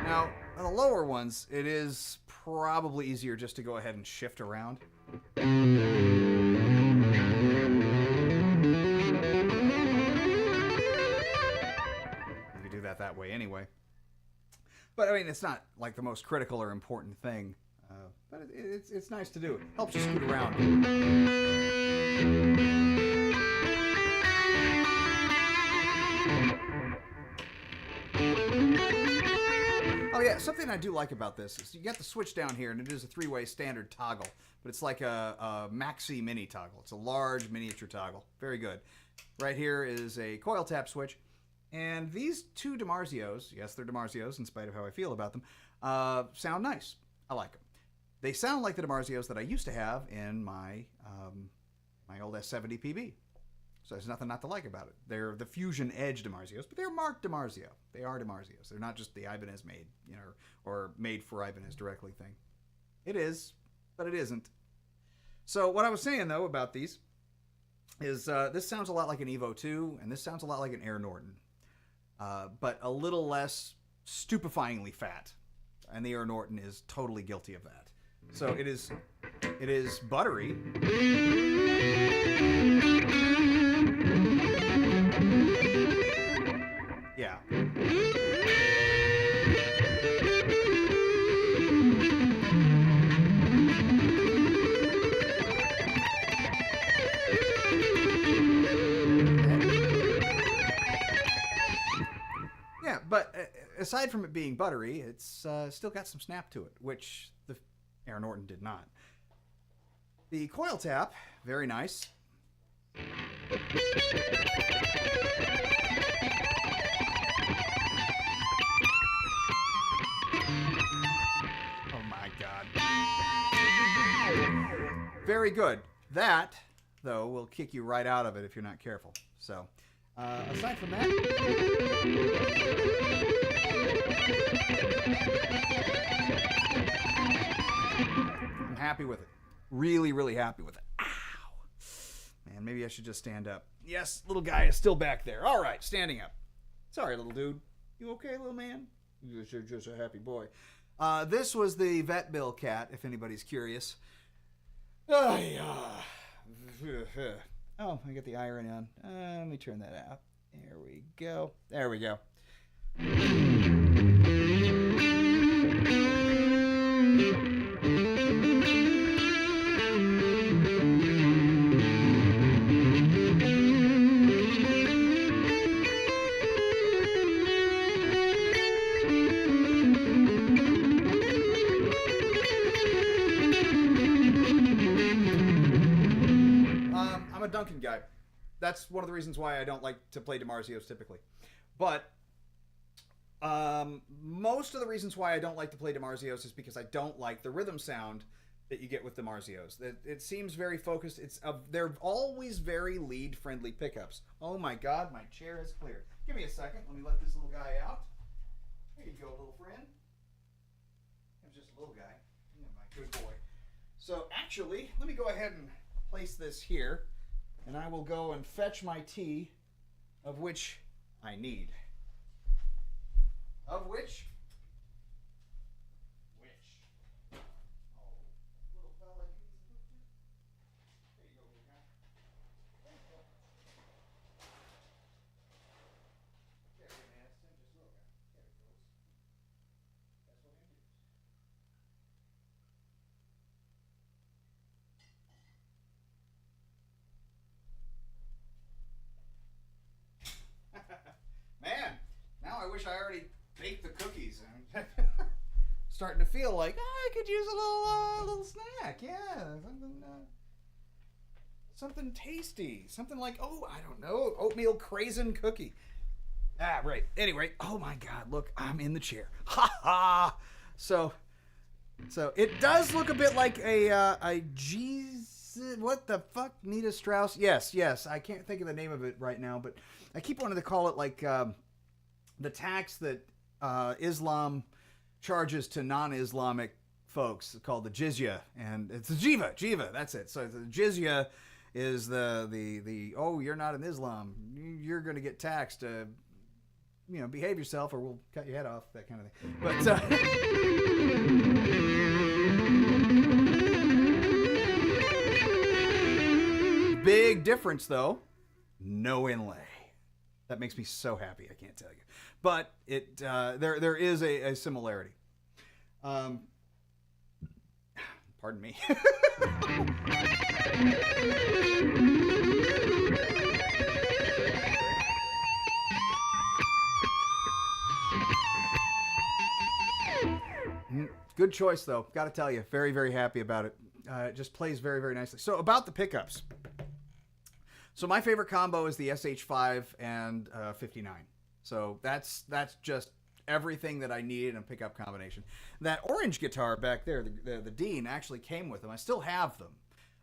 Now, on the lower ones, it is probably easier just to go ahead and shift around. You do that way anyway. But I mean, it's not like the most critical or important thing. But it's nice to do. It helps you scoot around. Oh yeah, something I do like about this is you got the switch down here, and it is a 3-way standard toggle, but it's like a maxi mini toggle. It's a large miniature toggle. Very good. Right here is a coil tap switch, and these two DiMarzios, yes, they're DiMarzios in spite of how I feel about them, sound nice. I like them. They sound like the DiMarzios that I used to have in my my old S70 PB. So there's nothing not to like about it. They're the Fusion Edge DiMarzios, but they're marked DiMarzio. They are DiMarzios. They're not just the Ibanez made, you know, or made for Ibanez directly thing. It is, but it isn't. So what I was saying though about these is this sounds a lot like an Evo 2, and this sounds a lot like an Air Norton, but a little less stupefyingly fat. And the Air Norton is totally guilty of that. So it is buttery. Yeah. Yeah, but aside from it being buttery, it's still got some snap to it, which the Air Norton did not. The coil tap, very nice. very good. That, though, will kick you right out of it if you're not careful. So, aside from that... I'm happy with it. Really, really happy with it. Ow! Man, maybe I should just stand up. Yes, little guy is still back there. All right, standing up. Sorry, little dude. You okay, little man? You're just a happy boy. This was the vet bill cat, if anybody's curious. Oh, I got the iron on. Let me turn that out. There we go. There we go. I'm a Duncan guy. That's one of the reasons why I don't like to play DiMarzios typically. But most of the reasons why I don't like to play DiMarzios is because I don't like the rhythm sound that you get with DiMarzios. It seems very focused. They're always very lead-friendly pickups. Oh my God, my chair has cleared. Give me a second. Let me let this little guy out. Here you go, little friend. I'm just a little guy. Yeah, my good boy. So actually, let me go ahead and place this here. And I will go and fetch my tea, of which I need. Of which? Oh, little fella, you need some food too? There you go, little guy. There you go. There you go, man. It's just a little guy. There it goes. That's what I do. Man, now I wish I already baked the cookies. I'm starting to feel like I could use a little snack. Yeah, something tasty, something like I don't know, oatmeal craisin cookie. Ah, right. Anyway, oh my God, look, I'm in the chair. Ha ha. So it does look a bit like a what the fuck, Nita Strauss? Yes. I can't think of the name of it right now, but I keep wanting to call it like the tax that Islam charges to non-Islamic folks, called the jizya, and it's the jiva. That's it. So the jizya is the oh, you're not in Islam, you're going to get taxed. Behave yourself or we'll cut your head off, that kind of thing. But big difference though, no inlay. That makes me so happy, I can't tell you. But it there is a similarity. Pardon me. Good choice, though. Got to tell you, very, very happy about it. It just plays very, very nicely. So about the pickups. So my favorite combo is the SH5 and 59. So that's just everything that I need in a pickup combination. That orange guitar back there, the Dean, actually came with them. I still have them,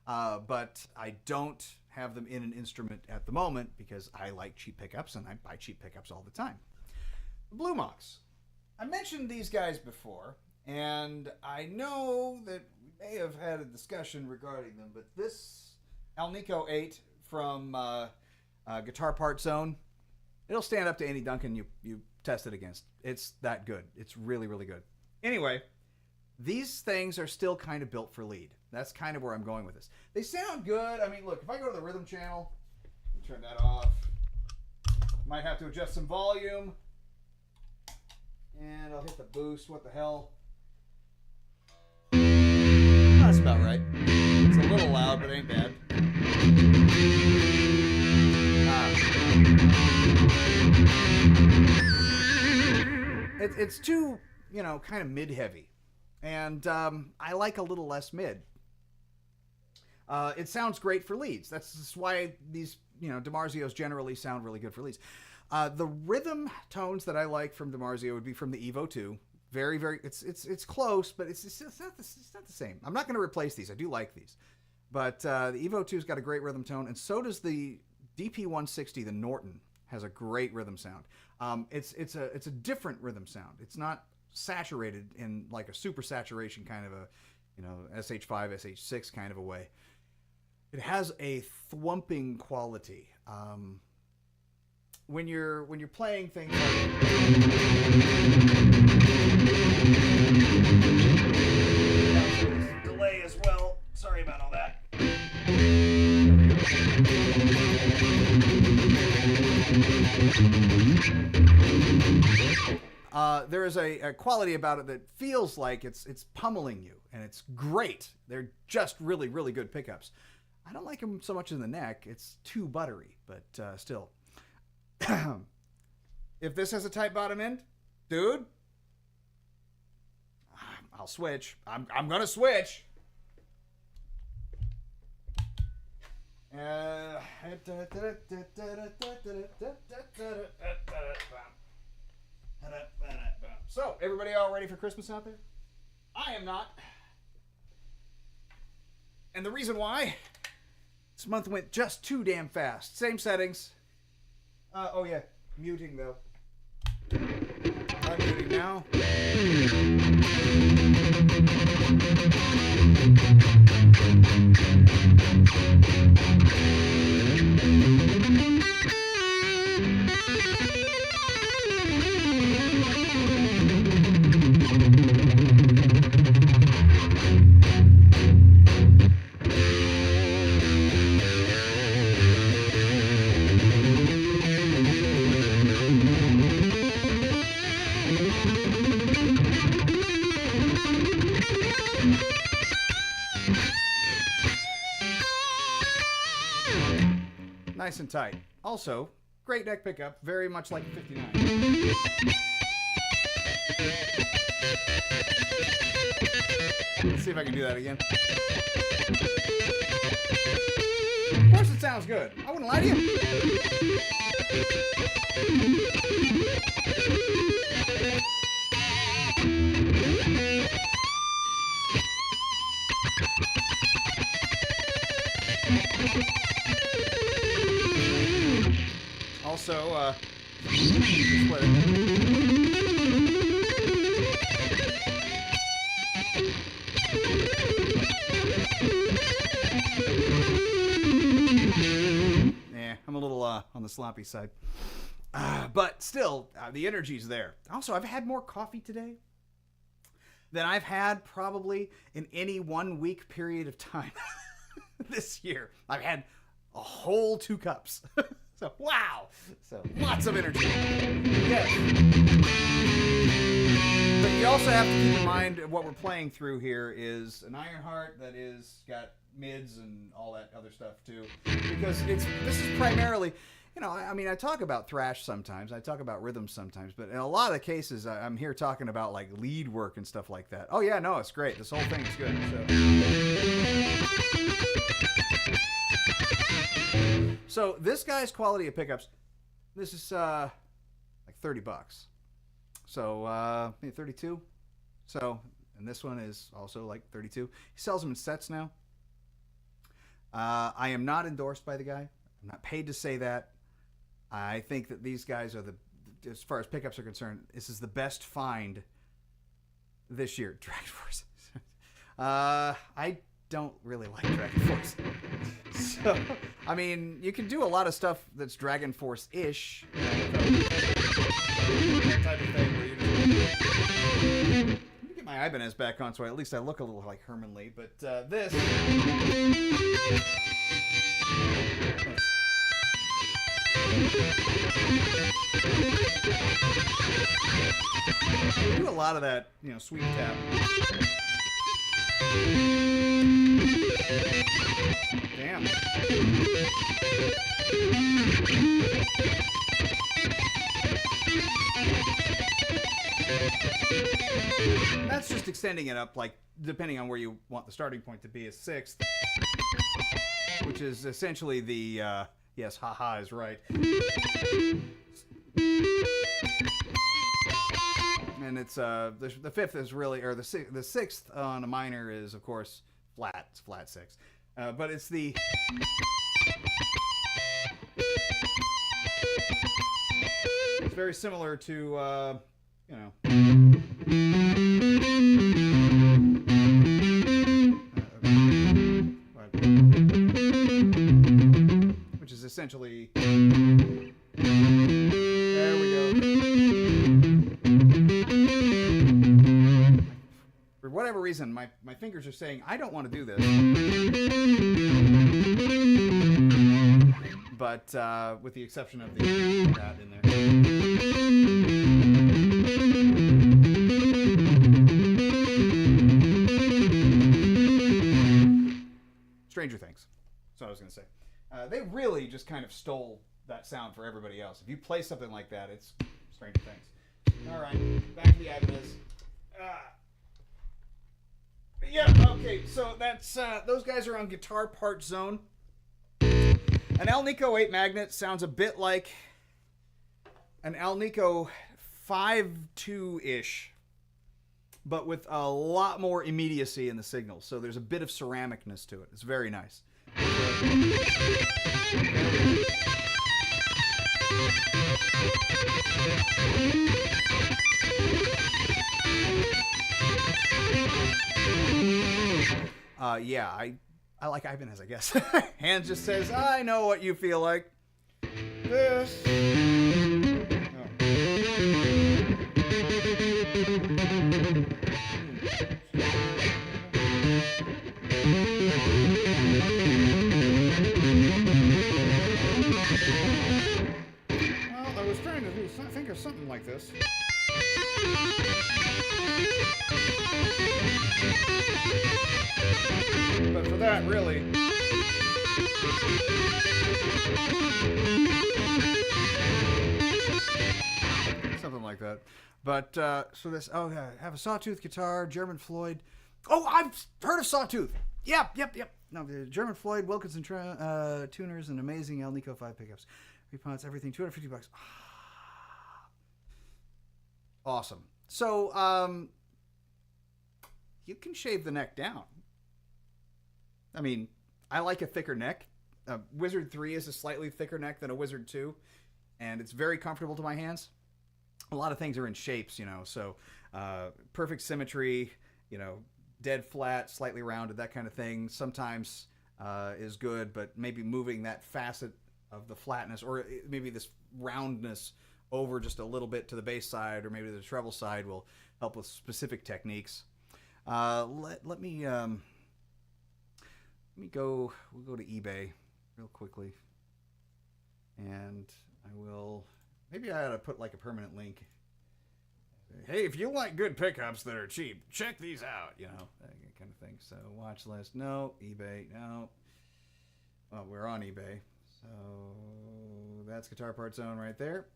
but I don't have them in an instrument at the moment because I like cheap pickups and I buy cheap pickups all the time. Blue Mox. I mentioned these guys before, and I know that we may have had a discussion regarding them, but this Alnico 8 from Guitar Part Zone, it'll stand up to any Duncan you test it against. It's that good. It's really, really good. Anyway, these things are still kind of built for lead. That's kind of where I'm going with this. They sound good. I mean, look, if I go to the rhythm channel, turn that off. Might have to adjust some volume. And I'll hit the boost. What the hell? That's about right. It's a little loud, but it ain't bad. It's too, kind of mid-heavy. And I like a little less mid. It sounds great for leads. That's why these, DiMarzios generally sound really good for leads. The rhythm tones that I like from DiMarzio would be from the Evo 2. Very, very, it's close, but it's not the same. I'm not going to replace these. I do like these. But the Evo 2's got a great rhythm tone, and so does the DP160, the Norton, has a great rhythm sound. It's a different rhythm sound. It's not saturated in like a super saturation kind of a, SH5, SH6 kind of a way. It has a thwumping quality. When you're playing things like delay as well. Sorry about all that. There is a quality about it that feels like it's pummeling you, and it's great. They're just really, really good pickups. I don't like them so much in the neck. It's too buttery, but still. If this has a tight bottom end, dude, I'll switch. I'm gonna switch. So, everybody all ready for Christmas out there? I am not. And the reason why? This month went just too damn fast. Same settings. Oh yeah, muting though. I'm muting now. Nice and tight. Also, great neck pickup, very much like the 59. Let's see if I can do that again. Of course it sounds good. I wouldn't lie to you. Also, split it. Yeah, I'm a little on the sloppy side. But still, the energy's there. Also, I've had more coffee today than I've had probably in any 1 week period of time this year. I've had a whole 2 cups. So, wow. So, lots of energy. Yes. But you also have to keep in mind what we're playing through here is an Ironheart that is got mids and all that other stuff too. Because this is primarily, I talk about thrash sometimes, I talk about rhythm sometimes, but in a lot of the cases, I'm here talking about like lead work and stuff like that. Oh yeah, no, it's great. This whole thing is good. So this guy's quality of pickups, this is like $30. So maybe 32. So, and this one is also like 32. He sells them in sets now. I am not endorsed by the guy. I'm not paid to say that. I think that these guys are as far as pickups are concerned, this is the best find this year. Dragon Force. I don't really like Dragon Force. So, you can do a lot of stuff that's Dragon Force-ish. Type of thing where let me get my Ibanez back on so at least I look a little like Herman Lee. But this... do a lot of that, sweep tap. Damn. That's just extending it up, like, depending on where you want the starting point to be, a sixth, which is essentially the, yes, haha is right. And it's, the fifth is really, or the sixth on a minor is, of course, flat. It's flat 6. But it's the... It's very similar to, you know... which is essentially... There we go. For whatever reason, my fingers are saying, I don't want to do this. But with the exception of that in there. Stranger Things. That's what I was going to say. They really just kind of stole that sound for everybody else. If you play something like that, it's Stranger Things. All right, back to the Ibanez. Yeah, okay, so that's those guys are on Guitar Part Zone. An Alnico 8 magnet sounds a bit like an Alnico 5.2-ish, but with a lot more immediacy in the signal. So there's a bit of ceramicness to it. It's very nice. Yeah, I like Ibanez, I guess. Hans just says, I know what you feel like. This. Well, I was trying to think of something like this. But for that, really... something like that. But, so this... Oh, yeah. Have a Sawtooth guitar, German Floyd. Oh, I've heard of Sawtooth! Yep. No, the German Floyd, Wilkinson tuners, and amazing Alnico 5 pickups. Repots, everything, $250. Awesome. So, you can shave the neck down. I mean, I like a thicker neck. Wizard 3 is a slightly thicker neck than a Wizard 2, and it's very comfortable to my hands. A lot of things are in shapes, you know, so perfect symmetry, you know, dead flat, slightly rounded, that kind of thing sometimes is good, but maybe moving that facet of the flatness or maybe this roundness over just a little bit to the bass side or maybe the treble side will help with specific techniques. Let me go. We'll go to eBay real quickly, and I will. Maybe I ought to put like a permanent link. Hey, if you like good pickups that are cheap, check these out. You know, that kind of thing. So watch list. No, eBay. No. Well, we're on eBay, so that's Guitar Part Zone right there.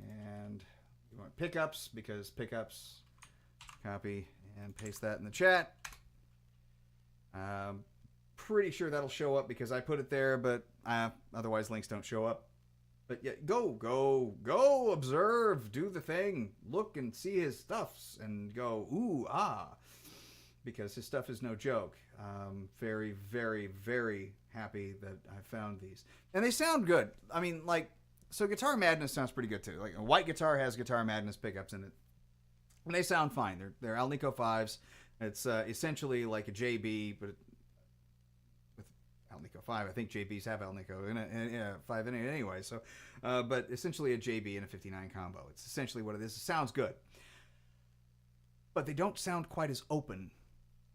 And you want pickups because pickups. Copy and paste that in the chat. Pretty sure that'll show up because I put it there, but otherwise links don't show up. But yeah, go, observe, do the thing, look and see his stuffs, and go, ooh, ah, because his stuff is no joke. Very, very, very happy that I found these. And they sound good. I mean, like, so Guitar Madness sounds pretty good too. Like, a white guitar has Guitar Madness pickups in it. And they sound fine. They're Alnico 5s. It's essentially like a JB, but with Alnico 5. I think JBs have Alnico in it, 5 in it anyway. So, but essentially a JB and a 59 combo. It's essentially what it is. It sounds good. But they don't sound quite as open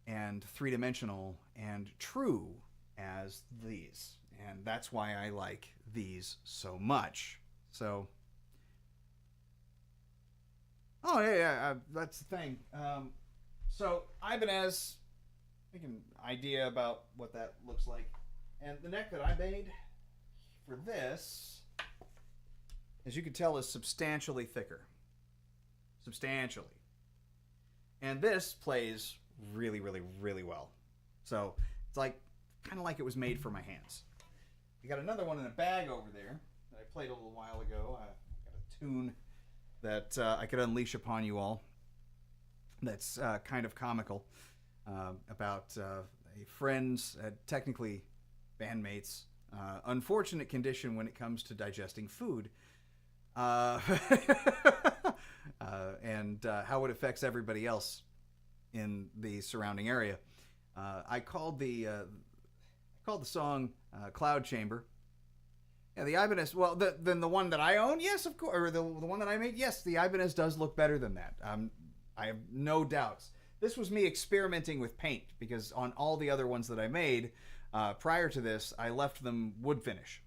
and three-dimensional and true as these. And that's why I like these so much. So... Oh, yeah, that's the thing. So, Ibanez, I think an idea about what that looks like. And the neck that I made for this, as you can tell, is substantially thicker. Substantially. And this plays really, really, really well. So, it's like, kind of like it was made for my hands. I got another one in a bag over there that I played a little while ago. I got a tune that I could unleash upon you all. That's kind of comical. about a friend's, technically bandmates, unfortunate condition when it comes to digesting food. And how it affects everybody else in the surrounding area. I called the song "Cloud Chamber." Yeah, the Ibanez. Well, then the one that I own, yes, of course, or the one that I made, yes, the Ibanez does look better than that. I have no doubts. This was me experimenting with paint because on all the other ones that I made prior to this, I left them wood finish.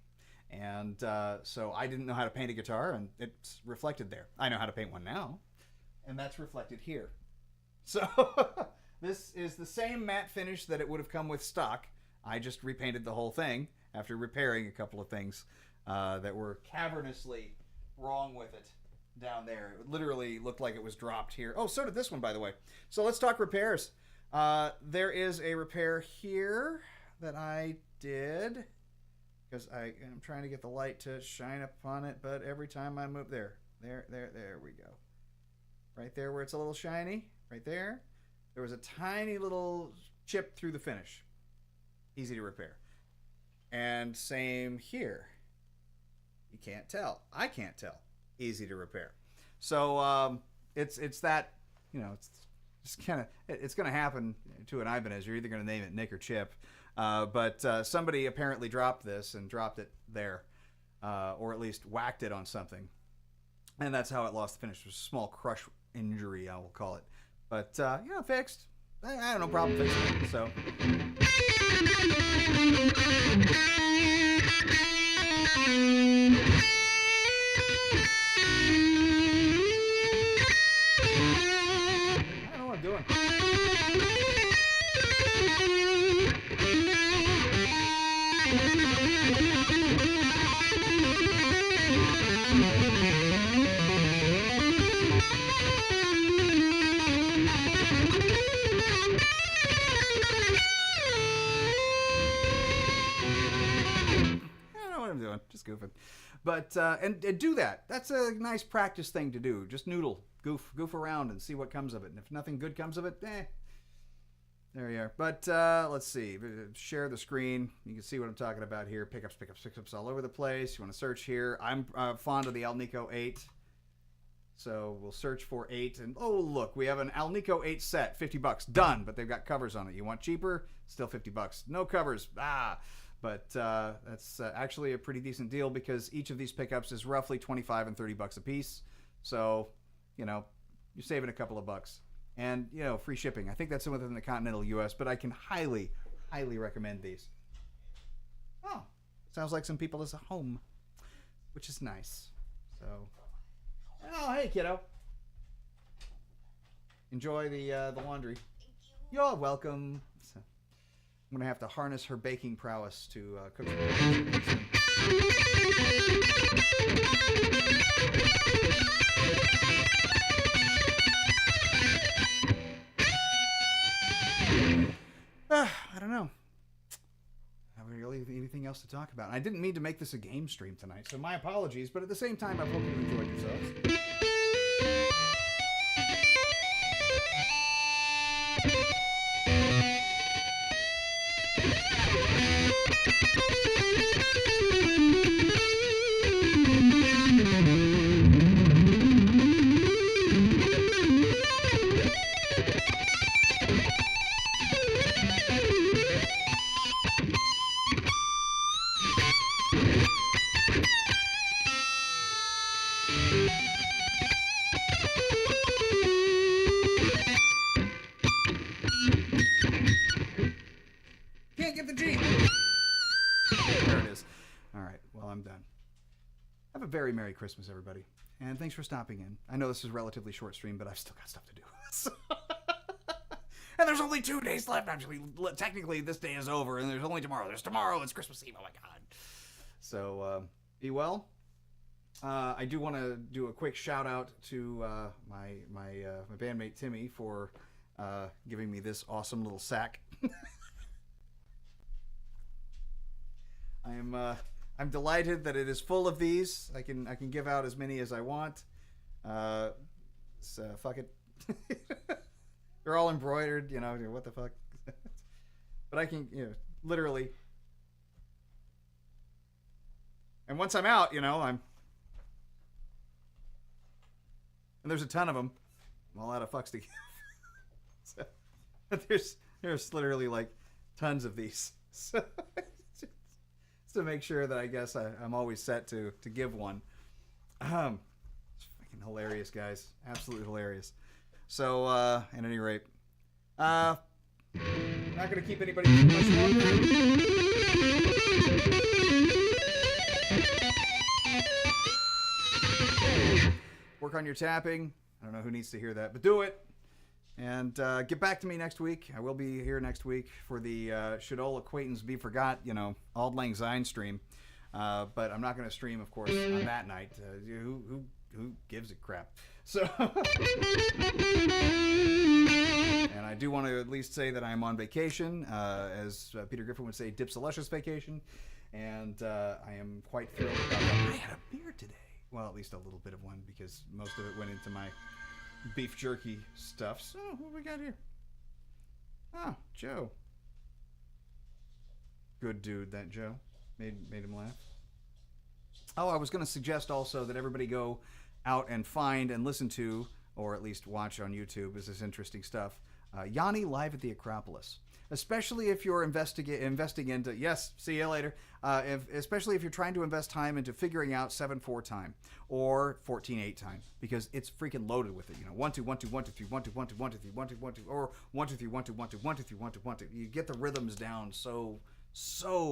And so I didn't know how to paint a guitar, and it's reflected there. I know how to paint one now, and that's reflected here. So this is the same matte finish that it would have come with stock. I just repainted the whole thing after repairing a couple of things that were cavernously wrong with it down there. It literally looked like it was dropped here. Oh, so did this one, by the way. So let's talk repairs. There is a repair here that I did, because I'm trying to get the light to shine upon it, but every time I move, there we go. Right there where it's a little shiny, right there, there was a tiny little chip through the finish. Easy to repair. And same here. You can't tell. I can't tell. Easy to repair. So it's that, it's just kind of, it's going to happen to an Ibanez. You're either going to name it Nick or Chip. But somebody apparently dropped this and dropped it there, or at least whacked it on something, and that's how it lost the finish. It was a small crush injury, I will call it. But fixed. I have no problem fixing it. So. I don't know what I'm doing. Just goofing, but and do that. That's a nice practice thing to do. Just noodle, goof around, and see what comes of it. And if nothing good comes of it, there you are. But let's see. Share the screen. You can see what I'm talking about here. Pickups all over the place. You want to search here. I'm fond of the Alnico 8, so we'll search for 8. And oh look, we have an Alnico 8 set, $50, done. But they've got covers on it. You want cheaper? Still $50. No covers. But that's actually a pretty decent deal because each of these pickups is roughly $25 and $30 a piece. So, you're saving a couple of bucks. And, free shipping. I think that's within the continental U.S., but I can highly, highly recommend these. Oh, sounds like some people is at home, which is nice. So, oh, hey, kiddo. Enjoy the laundry. You're welcome. So, I'm going to have to harness her baking prowess to cook some. I don't know. Have we really anything else to talk about? I didn't mean to make this a game stream tonight, so my apologies, but at the same time, I hope you enjoyed yourselves. Can't get the Jeep. There it is. All right, well, I'm done. Have a very Merry Christmas, everybody. And thanks for stopping in. I know this is a relatively short stream, but I've still got stuff to do. So and there's only 2 days left, actually. Technically, this day is over, and there's only tomorrow. There's tomorrow. It's Christmas Eve. Oh, my God. So, be well. I do want to do a quick shout-out to my bandmate, Timmy, for giving me this awesome little sack. I'm delighted that it is full of these. I can give out as many as I want. So fuck it. They're all embroidered, you know, what the fuck? But I can, you know, literally. And once I'm out, you know, and there's a ton of them. I'm all out of fucks to give. So, there's literally like tons of these. So just to make sure that I guess I'm always set to give one. It's fucking hilarious, guys. Absolutely hilarious. So, at any rate, not gonna keep anybody too much longer. Work on your tapping. I don't know who needs to hear that, but do it. And get back to me next week. I will be here next week for the Should Old Acquaintance Be Forgot, you know, Auld Lang Syne stream. But I'm not going to stream, of course, on that night. Who gives a crap? So, and I do want to at least say that I'm on vacation, as Peter Griffin would say, dipsalicious vacation. And I am quite thrilled about that. I had a beer today. Well, at least a little bit of one, because most of it went into my beef jerky stuff. So, what we got here? Oh, Joe. Good dude, that Joe. Made him laugh. Oh, I was going to suggest also that everybody go out and find and listen to, or at least watch on YouTube, is this interesting stuff. Yanni live at the Acropolis. Especially if you're investing into, yes, see you later. Especially if you're trying to invest time into figuring out 7/4 time or 14/8 time, because it's freaking loaded with it. You know, 1 2 1 2 1 2 3 1 2 1 2 1 2 3 1 2 1 2, or 1 2 3 1 2 1 2 1 2 3 1 2 1 2. You get the rhythms down so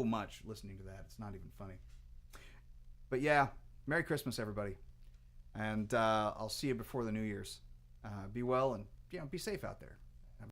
much listening to that. It's not even funny. But yeah, Merry Christmas, everybody, and I'll see you before the New Year's. Be well and be safe out there.